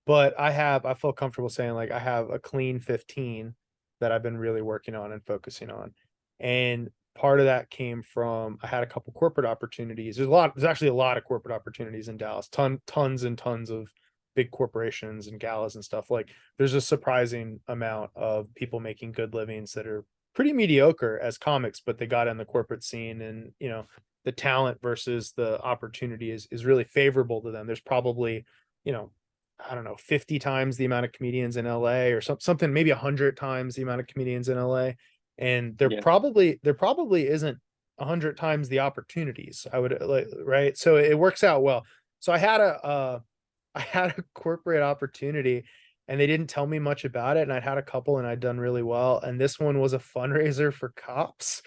But I feel comfortable saying like I have a clean 15 that I've been really working on and focusing on. And part of that came from I had a couple corporate opportunities. There's actually a lot of corporate opportunities in Dallas. Tons and tons of big corporations and galas and stuff. Like there's a surprising amount of people making good livings that are pretty mediocre as comics, but they got in the corporate scene, and the talent versus the opportunity is really favorable to them. There's probably, you know, I don't know, 50 times the amount of comedians in LA, or something, maybe 100 times the amount of comedians in LA. And
Yeah.
there probably isn't 100 times the opportunities. I would like, right. So it works out well. So I had a corporate opportunity and they didn't tell me much about it. And I'd had a couple and I'd done really well. And this one was a fundraiser for cops.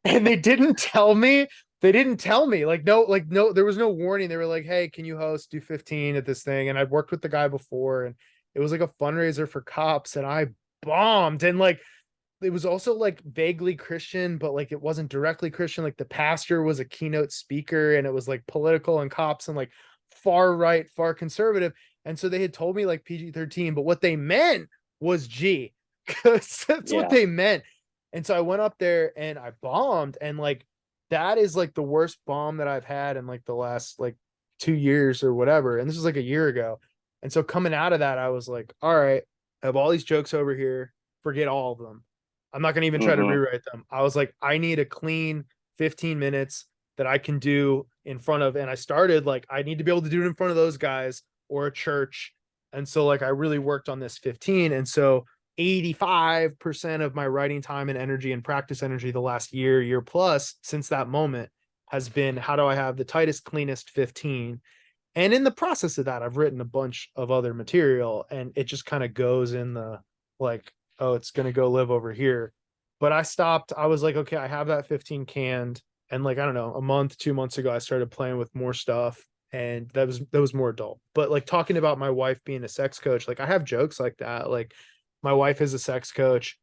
And they didn't tell me like no, there was no warning. They were like, hey, can you host, do 15 at this thing? And I'd worked with the guy before, and it was like a fundraiser for cops, and I bombed. And like it was also like vaguely Christian, but like it wasn't directly Christian. Like the pastor was a keynote speaker, and it was like political and cops and like far right, far conservative. And so they had told me like PG-13, but what they meant was G, because that's what
Yeah.
they meant. And so I went up there and I bombed, and like that is like the worst bomb that I've had in like the last like 2 years or whatever. And this was like a year ago. And so coming out of that, I was like, all right, I have all these jokes over here. Forget all of them. I'm not going to even try to
Mm-hmm.
rewrite them. I was like, I need a clean 15 minutes that I can do in front of. And I started like, I need to be able to do it in front of those guys or a church. And so, like, I really worked on this 15. And so, 85% of my writing time and energy and practice energy the last year plus since that moment has been how do I have the tightest, cleanest 15. And in the process of that, I've written a bunch of other material, and it just kind of goes in the like, oh, it's going to go live over here. But I stopped. I was like, okay, I have that 15 canned. And like, I don't know, a month, 2 months ago, I started playing with more stuff. And that was more adult. But like talking about my wife being a sex coach, like I have jokes like that. Like my wife is a sex coach.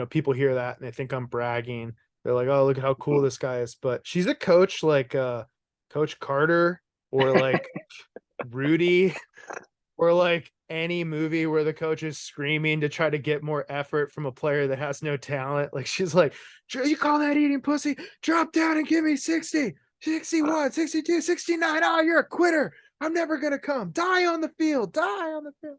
People hear that and they think I'm bragging. They're like, oh, look at how cool this guy is. But she's a coach like Coach Carter, or like Rudy, or like any movie where the coach is screaming to try to get more effort from a player that has no talent. Like she's like, you call that eating pussy? Drop down and give me 60, 61, 62, 69. Oh, you're a quitter. I'm never going to come. Die on the field. Die on the field.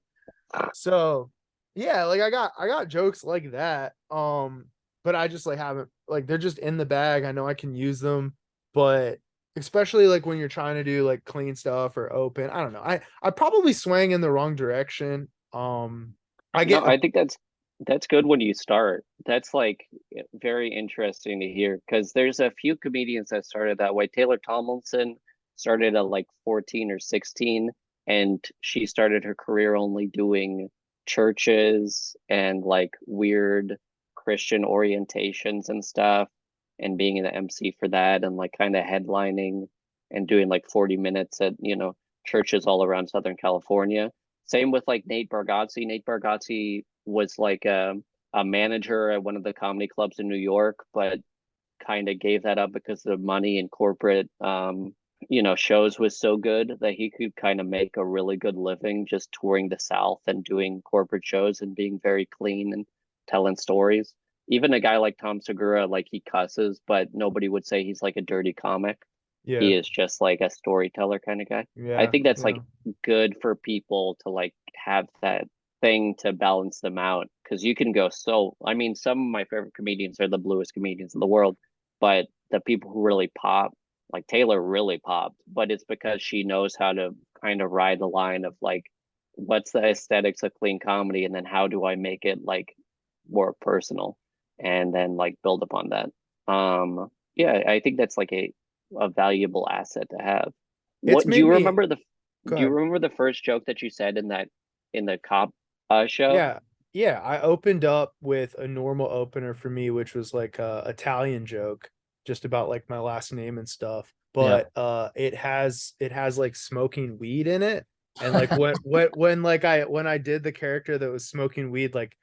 So yeah, like I got jokes like that. But I just like haven't, like, they're just in the bag. I know I can use them, but especially like when you're trying to do like clean stuff or open, I don't know. I probably swang in the wrong direction. I
No,
get a
I think that's good when you start. That's like very interesting to hear, because there's a few comedians that started that way. Taylor Tomlinson started at like 14 or 16, and she started her career only doing churches and like weird Christian orientations and stuff, and being an MC for that, and like kind of headlining and doing like 40 minutes at, churches all around Southern California. Same with like Nate Bargatze. Nate Bargatze was like a manager at one of the comedy clubs in New York, but kind of gave that up because the money in corporate, shows was so good that he could kind of make a really good living just touring the South and doing corporate shows and being very clean and telling stories. Even a guy like Tom Segura, like he cusses, but nobody would say he's like a dirty comic.
yeah,
He is just like a storyteller kind of guy. I
yeah,
think that's
yeah,
like good for people to like have that thing to balance them out, because you can go so, I mean, some of my favorite comedians are the bluest comedians in the world, but the people who really pop, like Taylor really popped, but it's because she knows how to kind of ride the line of like what's the aesthetics of clean comedy, and then how do I make it like more personal, and then like build upon that. Yeah, I think that's like a valuable asset to have.
It's
What do
made
you
me
remember
go
do you
ahead.
remember the first joke that you said in that in the cop show?
Yeah. Yeah, I opened up with a normal opener for me, which was like a Italian joke, just about like my last name and stuff.
Yeah.
But it has like smoking weed in it. And like when like when I did the character that was smoking weed, like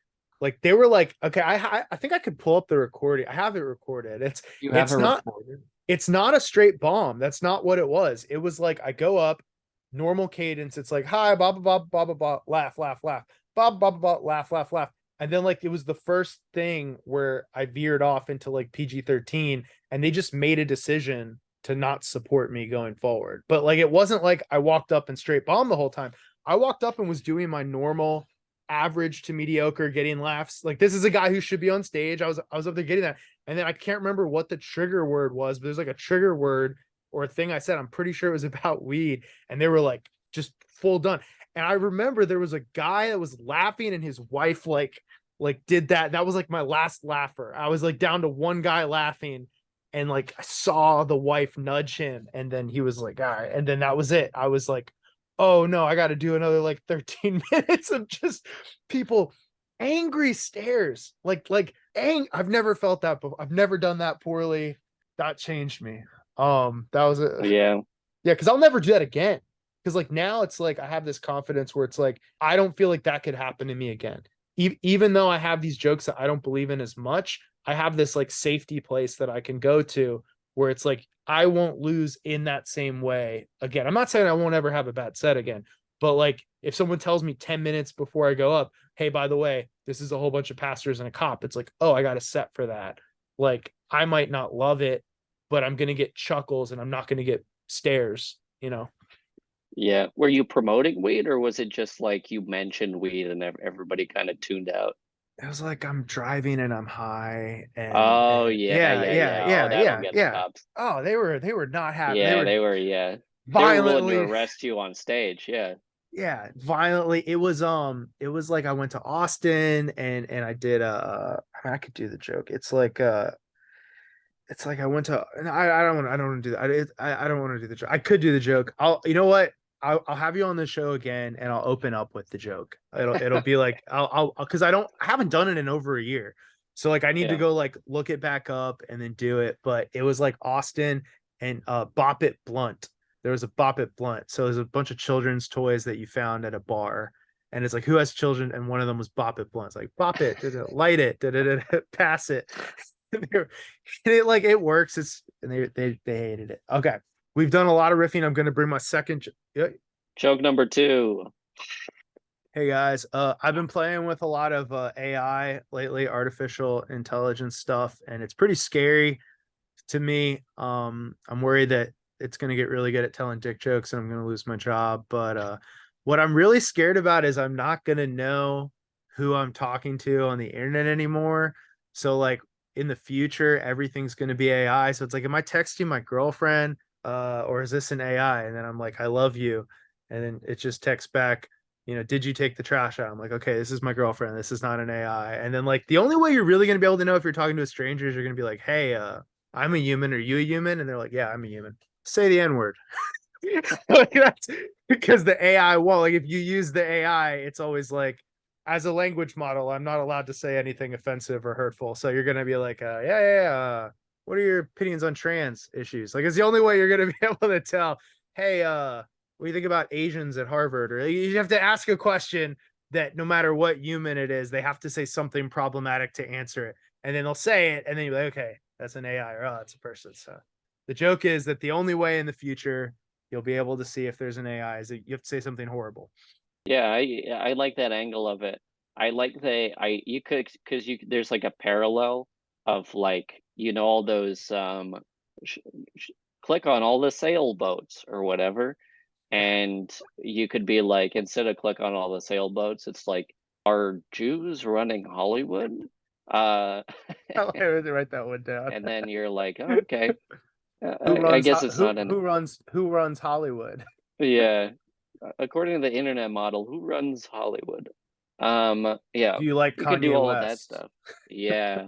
they were like, okay, I think I could pull up the recording. I have it recorded.
You have
It's
a
not
recorded.
it's not a straight bomb. That's not what it was. It was like I go up, normal cadence. It's like, hi, blah, blah, blah, blah, blah, blah, laugh, laugh, laugh, blah, blah, blah, blah, laugh, laugh, laugh. And then like it was the first thing where I veered off into like PG-13, and they just made a decision to not support me going forward. But like it wasn't like I walked up and straight bomb the whole time. I walked up and was doing my normal average to mediocre getting laughs. Like this is a guy who should be on stage. I was up there getting that. And then I can't remember what the trigger word was, but there's like a trigger word or a thing I said. I'm pretty sure it was about weed. And they were like just full done. And I remember there was a guy that was laughing, and his wife like did that. That was like my last laugher. I was like down to one guy laughing, and like I saw the wife nudge him, and then he was like, all right. And then that was it. I was like, oh no, I got to do another like 13 minutes of just people angry stares. I've never felt that before. I've never done that poorly. That changed me. That was a
Yeah.
yeah, because I'll never do that again. Because like now it's like I have this confidence where it's like I don't feel like that could happen to me again. Even though I have these jokes that I don't believe in as much, I have this like safety place that I can go to where it's like I won't lose in that same way again. I'm not saying I won't ever have a bad set again, but like if someone tells me 10 minutes before I go up, hey, by the way, this is a whole bunch of pastors and a cop, it's like, oh, I got a set for that. Like I might not love it, but I'm gonna get chuckles and I'm not gonna get stares, you know.
Yeah. Were you promoting weed, or was it just like you mentioned weed and everybody kind of tuned out?
It was like I'm driving and I'm high
Oh
and
yeah,
yeah,
yeah,
yeah,
yeah. Oh,
yeah,
that'll
yeah,
get the
yeah.
cops.
Oh, they were not happy. They
Yeah,
were
they were willing to
violently,
arrest you on stage. Yeah,
yeah, violently. It was like I went to Austin and I did I mean, I could do the joke. It's like I went to and I don't want to do that. I don't want to do the joke. I could do the joke. You know what? I'll have you on the show again and I'll open up with the joke. It'll be like I'll because I haven't done it in over a year. So like I need to
yeah.
go like look it back up and then do it. But it was like Austin and Bop It Blunt. There was a Bop It Blunt. So there's a bunch of children's toys that you found at a bar. And it's like, who has children? And one of them was Bop It Blunt. It's like, bop it, light it, pass it. It like it works. It's and they hated it. Okay, we've done a lot of riffing. I'm going to bring my second. Yeah.
Joke number two.
Hey guys, I've been playing with a lot of AI lately, artificial intelligence stuff, and it's pretty scary to me. I'm worried that it's going to get really good at telling dick jokes, and I'm going to lose my job. But what I'm really scared about is I'm not going to know who I'm talking to on the internet anymore. So like in the future, everything's going to be AI. So it's like, am I texting my girlfriend, or is this an AI? And then I'm like, I love you, and then it just texts back, did you take the trash out? I'm like, okay, this is my girlfriend. This is not an AI. And then like the only way you're really going to be able to know if you're talking to a stranger is you're going to be like, hey, I'm a human. Are you a human? And they're like, yeah, I'm a human. Say the N word. Like that's because the AI won't. Like if you use the AI, it's always like, as a language model, I'm not allowed to say anything offensive or hurtful. So you're gonna be like, yeah, yeah, yeah. What are your opinions on trans issues? Like it's the only way you're gonna be able to tell. Hey, what do you think about Asians at Harvard? Or you have to ask a question that no matter what human it is, they have to say something problematic to answer it, and then they'll say it, and then you're like, okay, that's an AI, or oh, it's a person. So the joke is that the only way in the future you'll be able to see if there's an AI is that you have to say something horrible.
Yeah, I like that angle of it. I like the I you could because you there's like a parallel of like all those sh sh click on all the sailboats or whatever, and you could be like, instead of click on all the sailboats, it's like, are Jews running Hollywood? Uh,
I had to write that one down.
and then you're like, oh, okay,
Who
I
runs
guess it's not an
who runs Hollywood?
yeah. according to the internet model, who runs Hollywood? Yeah,
Do you like
you could do
Kanye
all of that
West?
stuff. Yeah.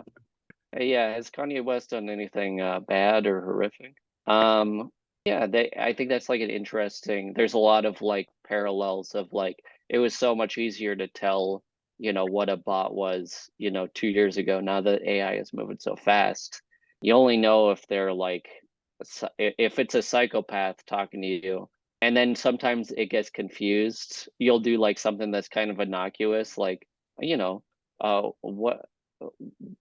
Yeah, has Kanye West done anything bad or horrific? Yeah, I think that's like an interesting, there's a lot of like parallels of like it was so much easier to tell, what a bot was, 2 years ago. Now that AI is moving so fast, you only know if they're like if it's a psychopath talking to you. And then sometimes it gets confused. You'll do like something that's kind of innocuous, like, you know, what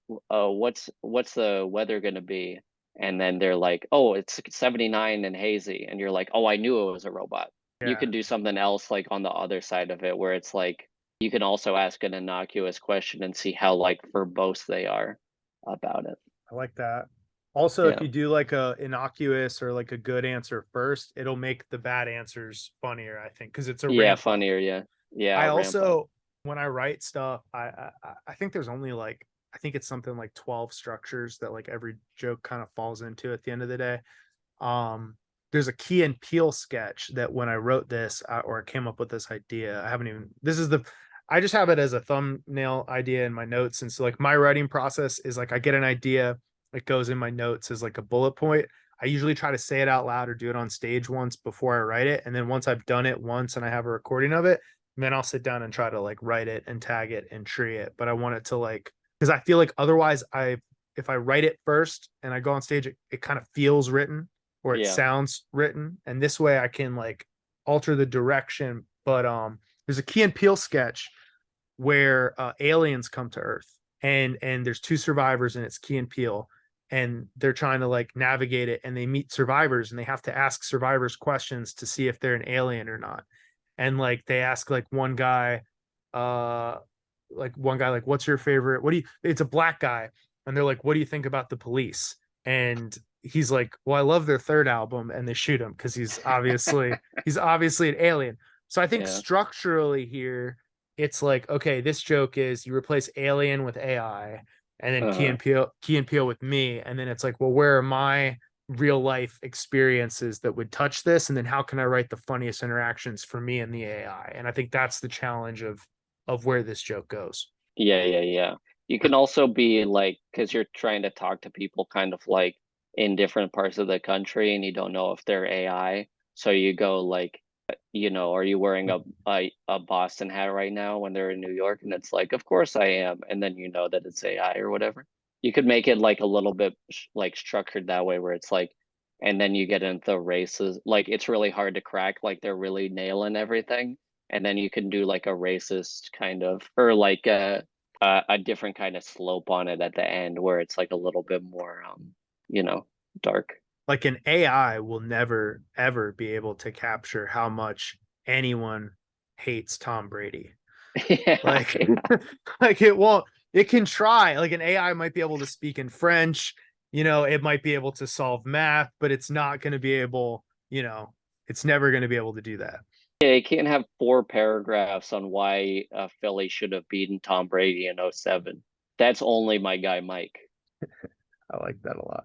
what's the weather going to be? And then they're like, oh, it's 79 and hazy, and you're like, oh, I knew it was a robot. You
Yeah,
could do something else like on the other side of it, where it's like you can also ask an innocuous question and see how like verbose they are about it.
I like that. Also, if
Yeah,
you do like a innocuous or like a good answer first, it'll make the bad answers funnier, I think, because it's a
yeah,
ramp up.
funnier, yeah, yeah,
I
ramp up.
also, when I write stuff, I think there's only like, I think it's something like 12 structures that like every joke kind of falls into at the end of the day. Um, there's a Key and Peele sketch that when I wrote this, or I came up with this idea, I haven't even, this is the, I just have it as a thumbnail idea in my notes. And so like my writing process is like I get an idea, it goes in my notes as like a bullet point. I usually try to say it out loud or do it on stage once before I write it. And then once I've done it once and I have a recording of it, then I'll sit down and try to like write it and tag it and tree it. But I want it to like, because I feel like otherwise if I write it first and I go on stage, it kind of feels written or it
Yeah.
sounds written. And this way I can like alter the direction. But there's a Key and Peele sketch where aliens come to Earth and there's two survivors and it's Key and Peele and they're trying to like navigate it and they meet survivors and they have to ask survivors questions to see if they're an alien or not. And like they ask uh one guy like what's your favorite, what do you, it's a black guy, and they're like what do you think about the Police, and he's like well I love their third album, and they shoot him because he's obviously an alien. So I think
Yeah.
structurally here it's like okay this joke is you replace alien with AI and then
Uh-huh.
Key and Peele with me, and then it's like well where are my real life experiences that would touch this, and then how can I write the funniest interactions for me and the AI, and I think that's the challenge of where this joke goes.
Yeah, yeah, yeah. You can also be like, because you're trying to talk to people kind of like in different parts of the country and you don't know if they're AI. So you go like, are you wearing a Boston hat right now when they're in New York? And it's like, of course I am. And then you know that it's AI or whatever. You could make it like a little bit like structured that way where it's like, and then you get into races. Like it's really hard to crack, like they're really nailing everything. And then you can do like a racist kind of, or like a different kind of slope on it at the end where it's like a little bit more, you know, dark.
Like an AI will never ever be able to capture how much anyone hates Tom Brady.
Yeah,
Like like it won't, it can try. Like an AI might be able to speak in French, it might be able to solve math, but it's not going to be able, it's never going to be able to do that.
yeah, you can't have 4 paragraphs on why Philly should have beaten Tom Brady in '07. That's only my guy Mike.
I like that a lot.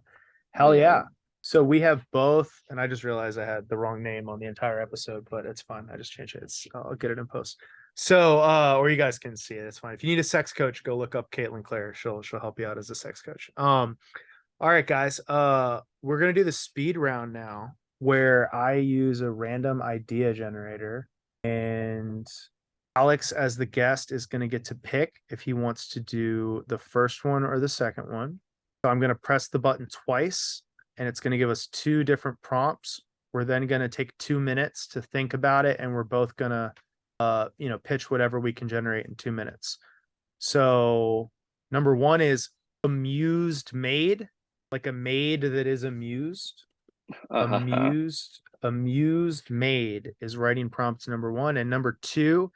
Hell
Yeah.
yeah. So we have both, and I just realized I had the wrong name on the entire episode, but it's fine. I just changed it. I'll get it in post. So, or you guys can see it. It's fine. If you need a sex coach, go look up Caitlin Clare. She'll help you out as a sex coach. All right, guys. We're gonna do the speed round now, where I use a random idea generator, and Alex, as the guest, is gonna get to pick if he wants to do the first one or the second one. So I'm gonna press the button twice, and it's gonna give us two different prompts. We're then gonna take 2 minutes to think about it, and we're both gonna, pitch whatever we can generate in 2 minutes. So number one is amused maid, like a maid that is amused. Amused maid is writing prompt number one. And number two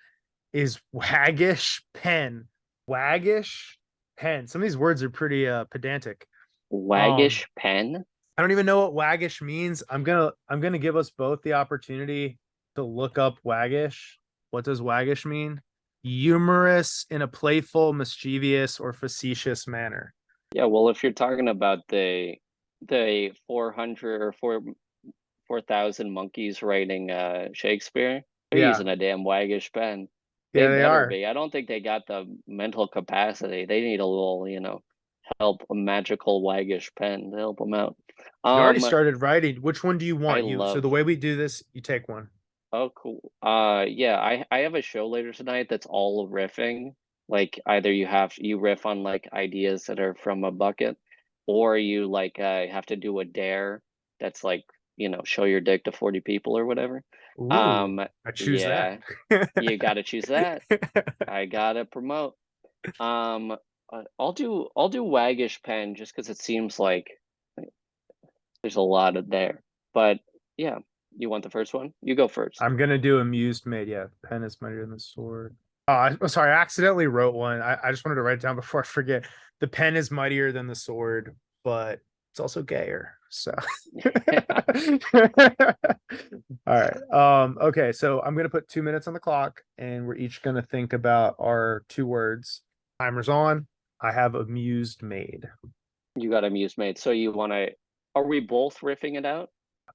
is waggish pen. Waggish pen. Some of these words are pretty pedantic. Um,
Waggish pen.
I don't even know what waggish means. I'm gonna give us both the opportunity to look up waggish. What does waggish mean? Humorous in a playful, mischievous, or facetious manner.
Yeah, well, if you're talking about the 400 or 4,000 monkeys writing Shakespeare, They're
Yeah,
using a damn waggish pen. They
yeah, they
better
are.
be. I don't think they got the mental capacity. They need a little, help, a magical waggish pen to help them out.
You already
Um,
started writing. Which one do you
I
want? So
love.
the way we do this, you take one.
Oh, cool. Yeah, I have a show later tonight that's all riffing. Like either you riff on like ideas that are from a bucket, or you like have to do a dare that's like, show your dick to 40 people or whatever.
Ooh,
Um,
I choose that.
yeah, you gotta choose that. I gotta promote. Um, I'll do waggish pen just because it seems like there's a lot of there. But yeah, you want the first one? You go first.
I'm gonna do amused made. Yeah, pen is mightier than the sword. Oh, I'm sorry, I accidentally wrote one. I just wanted to write it down before I forget. The pen is mightier than the sword, but it's also gayer. So all right. Okay, so I'm gonna put 2 minutes on the clock, and we're each gonna think about our two words. Timer's on. I have amused made.
You got amuse made. So you want to, are we both riffing it out?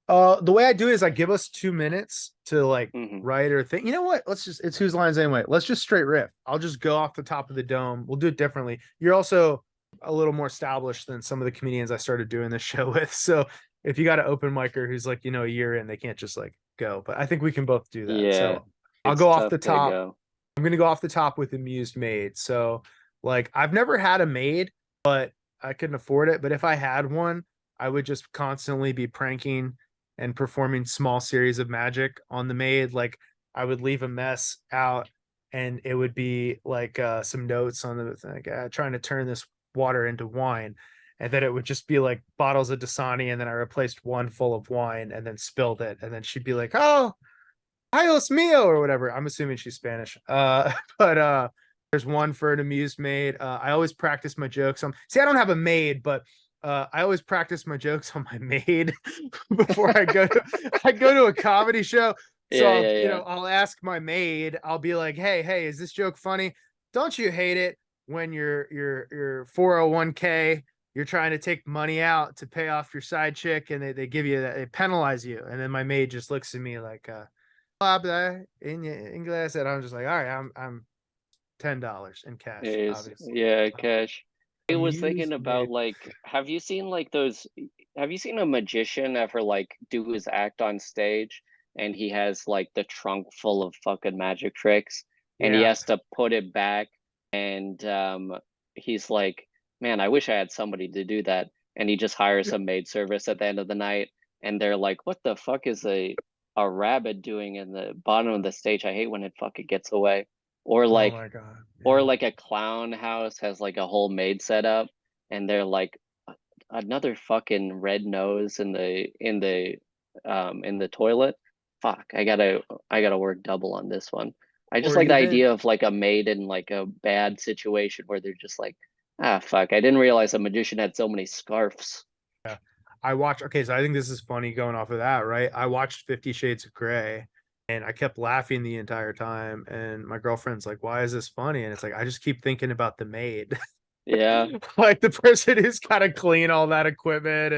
The way I do it is I give us 2 minutes to like
Hmm.
write or think. You know what? It's whose lines anyway. Let's just straight riff. I'll just go off the top of the dome. We'll do it differently. You're also a little more established than some of the comedians I started doing this show with. So if you got an open micer who's like, a year in, they can't just like go. But I think we can both do that.
Yeah,
So I'll
it's
go off
tough
the
to
top.
go.
I'm gonna go off the top with amused maid. So like I've never had a maid, but I couldn't afford it. But if I had one, I would just constantly be pranking and performing small series of magic on the maid. Like I would leave a mess out and it would be like some notes on the like trying to turn this water into wine. And then it would just be like bottles of Dasani, and then I replaced one full of wine and then spilled it. And then she'd be like, "Oh, Dios mío," or whatever. I'm assuming she's Spanish. But there's one for an amused maid. I always practice my jokes on. See, I don't have a maid, but I always practice my jokes on my maid before I go to I go to a comedy show. So
Yeah, yeah, yeah.
I'll ask my maid. I'll be like, hey, is this joke funny? Don't you hate it when your 401k you're trying to take money out to pay off your side chick and they give you that they penalize you, and then my maid just looks at me like habla in English, and I'm just like, all right, I'm $10 in cash, obviously.
Yeah,
Uh,
cash. I was thinking
amused
about
made.
like, have you seen a magician ever like do his act on stage and he has like the trunk full of fucking magic tricks and he
Yeah.
has to put it back and he's like, man, I wish I had somebody to do that. And he just hires some maid service at the end of the night and they're like, what the fuck is a rabbit doing in the bottom of the stage? I hate when it fucking gets away. Or
Oh
like
my God.
or
Yeah.
like a clown house has like a whole maid set up and they're like another fucking red nose in the toilet. Fuck, I gotta work double on this one. I just
Or
like the
even
idea of like a maid in like a bad situation where they're just like, ah fuck, I didn't realize a magician had so many scarves.
I watched, okay, so I think this is funny going off of that, right? I watched 50 Shades of Grey and I kept laughing the entire time. And my girlfriend's like, why is this funny? And it's like, I just keep thinking about the maid.
Yeah.
Like the person who's got to clean all that equipment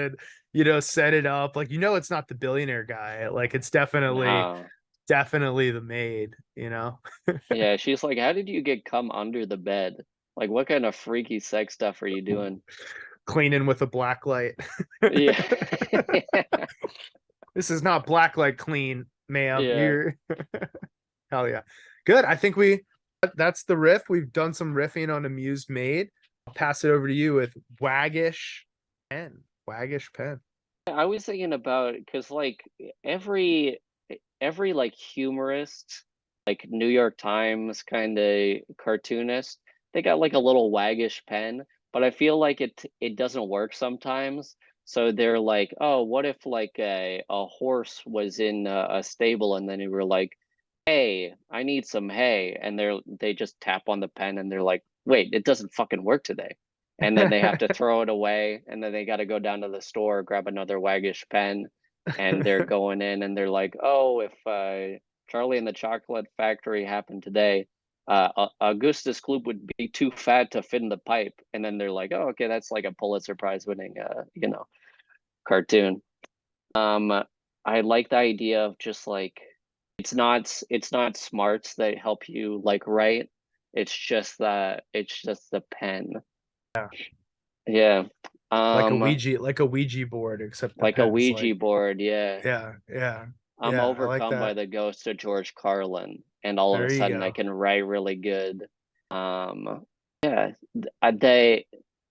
and, set it up. Like, it's not the billionaire guy. Like, it's
No.
definitely the maid.
Yeah, she's like, how did you get cum under the bed? Like, what kind of freaky sex stuff are you doing?
Cleaning with a black light.
Yeah.
This is not black light clean, ma'am.
Yeah.
You're hell yeah. Good. I think that's the riff. We've done some riffing on amused maid. I'll pass it over to you with waggish pen. Waggish pen.
I was thinking about because like every like humorist, like New York Times kind of cartoonist, they got like a little waggish pen, but I feel like it doesn't work sometimes. So they're like, oh, what if like a horse was in a stable and then you were like, hey, I need some hay, and they just tap on the pen and they're like, wait, it doesn't fucking work today. And then they have to throw it away, and then they got to go down to the store, grab another waggish pen, and they're going in and they're like, oh, if Charlie and the Chocolate Factory happened today, Augustus Gloop would be too fat to fit in the pipe. And then they're like, oh, okay, that's like a Pulitzer Prize winning, cartoon. I like the idea of just like it's not smarts that help you like write. It's just the pen.
Yeah.
Yeah.
Like a Ouija board, except the
Like a
pen's like,
Ouija board, yeah.
yeah, yeah,
I'm
yeah. I like
overcome by
that.
the ghost of George Carlin, and all of a
There you
sudden I
go.
can write really good. Yeah, they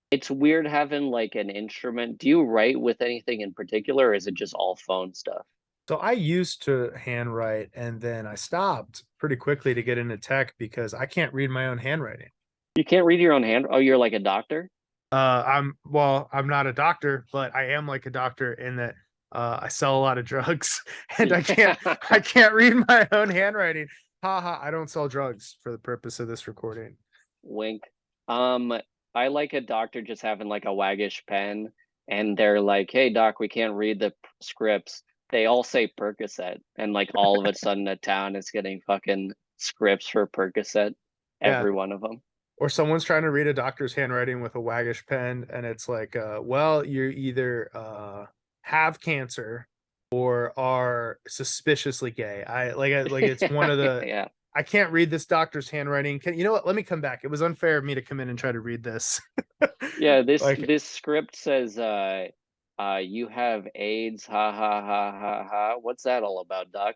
it's weird having like an instrument. Do you write with anything in particular, or is it just all phone stuff?
So I used to handwrite and then I stopped pretty quickly to get into tech because I can't read my own handwriting.
You can't read your own hand. Oh, you're like a doctor?
I'm not a doctor, but I am like a doctor in that I sell a lot of drugs and
Yeah.
I can't read my own handwriting. Haha, I don't sell drugs for the purpose of this recording.
Wink. Um, I like a doctor just having like a waggish pen, and they're like, "Hey, doc, we can't read the scripts." They all say Percocet, and like all of a sudden, the town is getting fucking scripts for Percocet,
Yeah.
every one of them.
Or someone's trying to read a doctor's handwriting with a waggish pen, and it's like, well, you're either have cancer or are suspiciously gay. Like it's one of the
Yeah.
I can't read this doctor's handwriting. Can you know what? Let me come back. It was unfair of me to come in and try to read this.
Yeah, this
Like,
this script says you have AIDS, ha ha ha ha ha. What's that all about, doc?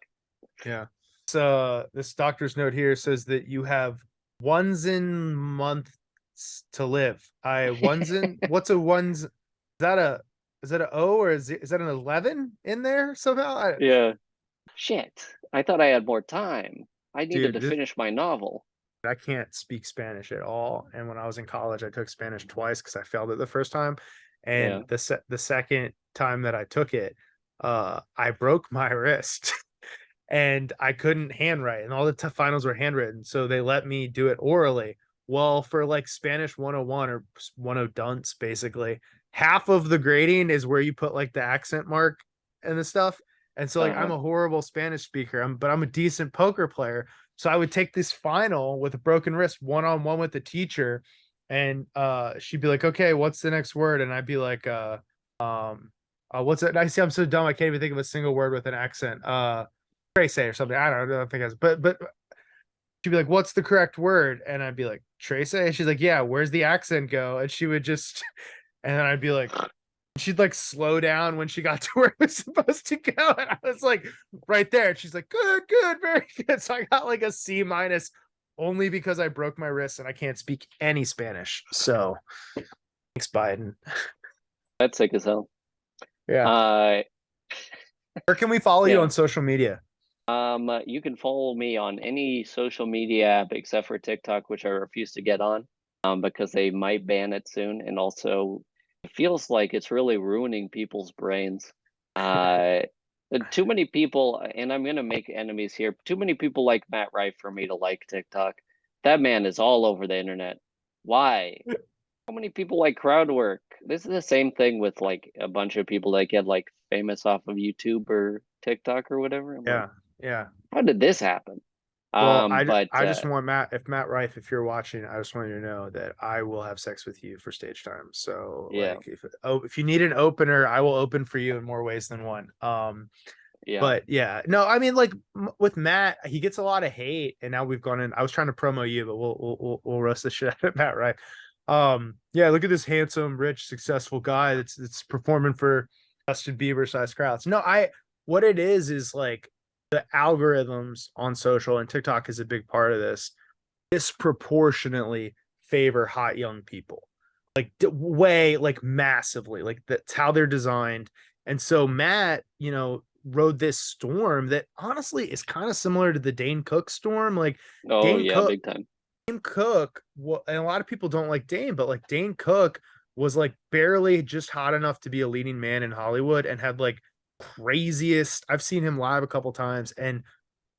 yeah. So this doctor's note here says that you have ones in months to live. I ones in what's a ones? That a is that a O or is that an 11 in there somehow?
Yeah. Shit. I thought I had more time. I needed
Dude,
to finish my novel.
I can't speak Spanish at all. And when I was in college, I took Spanish twice because I failed it the first time.
Yeah.
And the second time that I took it, I broke my wrist and I couldn't handwrite, and all the finals were handwritten. So they let me do it orally. Well, for like Spanish 101 or 10 dunce, basically, half of the grading is where you put like the accent mark and the stuff. And so like I'm
Uh-huh.
a horrible Spanish speaker, but I'm a decent poker player. So I would take this final with a broken wrist one-on-one with the teacher, and she'd be like, "Okay, what's the next word?" And I'd be like, what's it? I see I'm so dumb I can't even think of a single word with an accent. Trace or something. I don't know. I don't think it's but she'd be like, "What's the correct word?" And I'd be like, "Trace." And she's like, "Yeah, where's the accent go?" And she would just and then I'd be like, she'd like slow down when she got to where it was supposed to go. And I was like, right there. And she's like, good, good, very good. So I got like a C minus only because I broke my wrist and I can't speak any Spanish. So thanks, Biden.
That's sick as hell.
Yeah.
Uh
Where can we follow you
yeah.
on social media?
You can follow me on any social media app except for TikTok, which I refuse to get on, because they might ban it soon. And also, it feels like it's really ruining people's brains. Uh, too many people, and I'm gonna make enemies here. Too many people like Matt Rife for me to like TikTok. That man is all over the internet. Why? How many people like crowd work? This is the same thing with like a bunch of people that get like famous off of YouTube or TikTok or whatever. I'm like,
Yeah. Yeah.
how did this happen?
Well,
But
I just want Matt Rife, if you're watching, I just want you to know that I will have sex with you for stage time. So
yeah,
like if you need an opener, I will open for you in more ways than one.
yeah,
But yeah, no, I mean like with Matt, he gets a lot of hate, and now we've gone in. I was trying to promo you, but we'll roast the shit out of Matt, right? Yeah, look at this handsome, rich, successful guy that's performing for Justin Bieber size crowds. No, I what it is like the algorithms on social, and TikTok is a big part of this, disproportionately favor hot young people, like way like massively, like that's how they're designed. And so Matt, rode this storm that honestly is kind of similar to the Dane Cook storm. Like
oh
Dane
yeah,
Cook
big time.
Dane Cook, and a lot of people don't like Dane, but like Dane Cook was like barely just hot enough to be a leading man in Hollywood and had like craziest. I've seen him live a couple times and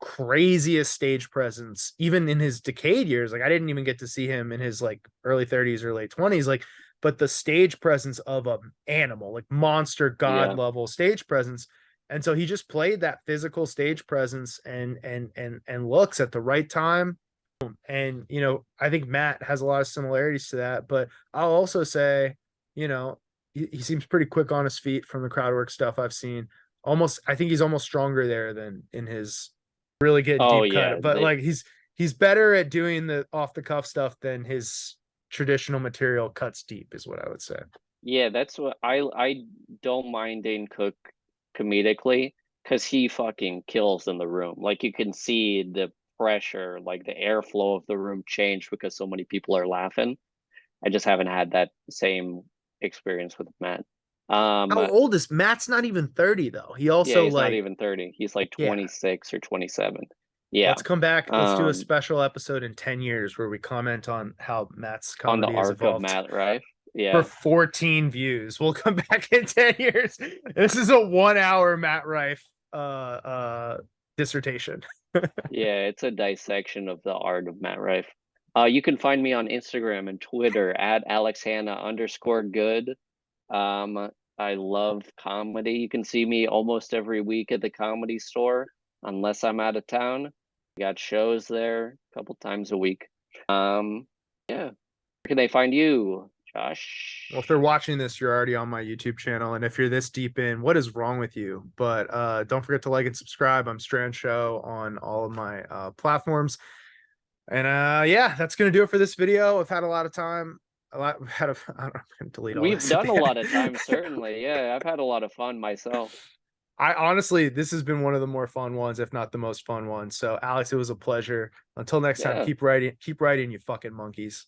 craziest stage presence, even in his decade years. Like I didn't even get to see him in his like early 30s or late 20s. Like, but the stage presence of an animal, like monster god
Yeah,
level stage presence. And so he just played that physical stage presence and looks at the right time. And I think Matt has a lot of similarities to that. But I'll also say, he seems pretty quick on his feet from the crowd work stuff I've seen. Almost, I think he's almost stronger there than in his really getting
Oh
deep
yeah,
cut. But like he's better at doing the off the cuff stuff than his traditional material cuts deep, is what I would say.
yeah, that's what I don't mind Dane Cook comedically because he fucking kills in the room. Like you can see the pressure, like the airflow of the room change because so many people are laughing. I just haven't had that same experience with Matt.
How old is Matt's? Not even 30 though. He
Yeah,
also
he's not
like,
even 30. He's like
yeah.
26 or 27. Yeah.
Let's come back. Let's do a
Um,
special episode in 10 years where we comment on how Matt's
on the
comedy has
arc of
evolved.
Matt Rife.
For
Yeah.
14 views. We'll come back in 10 years. This is a 1 hour Matt Rife dissertation.
Yeah, it's a dissection of the art of Matt Rife. You can find me on Instagram and Twitter at AlexHanna_good. I love comedy. You can see me almost every week at the Comedy Store, unless I'm out of town. We got shows there a couple times a week. Yeah. Where can they find you,
Well, if they're
Josh?
watching this, you're already on my YouTube channel. And if you're this deep in, what is wrong with you? But don't forget to like and subscribe. I'm Strand Show on all of my platforms. And yeah, that's gonna do it for this video. I've had a lot of time. A lot had a I don't know, I'm gonna delete all
We've
this at
done a
the
lot of
end.
times, certainly. Yeah, I've had a lot of fun myself.
I honestly, this has been one of the more fun ones, if not the most fun one. So, Alex, it was a pleasure. Until next time,
Yeah.
keep writing, you fucking monkeys.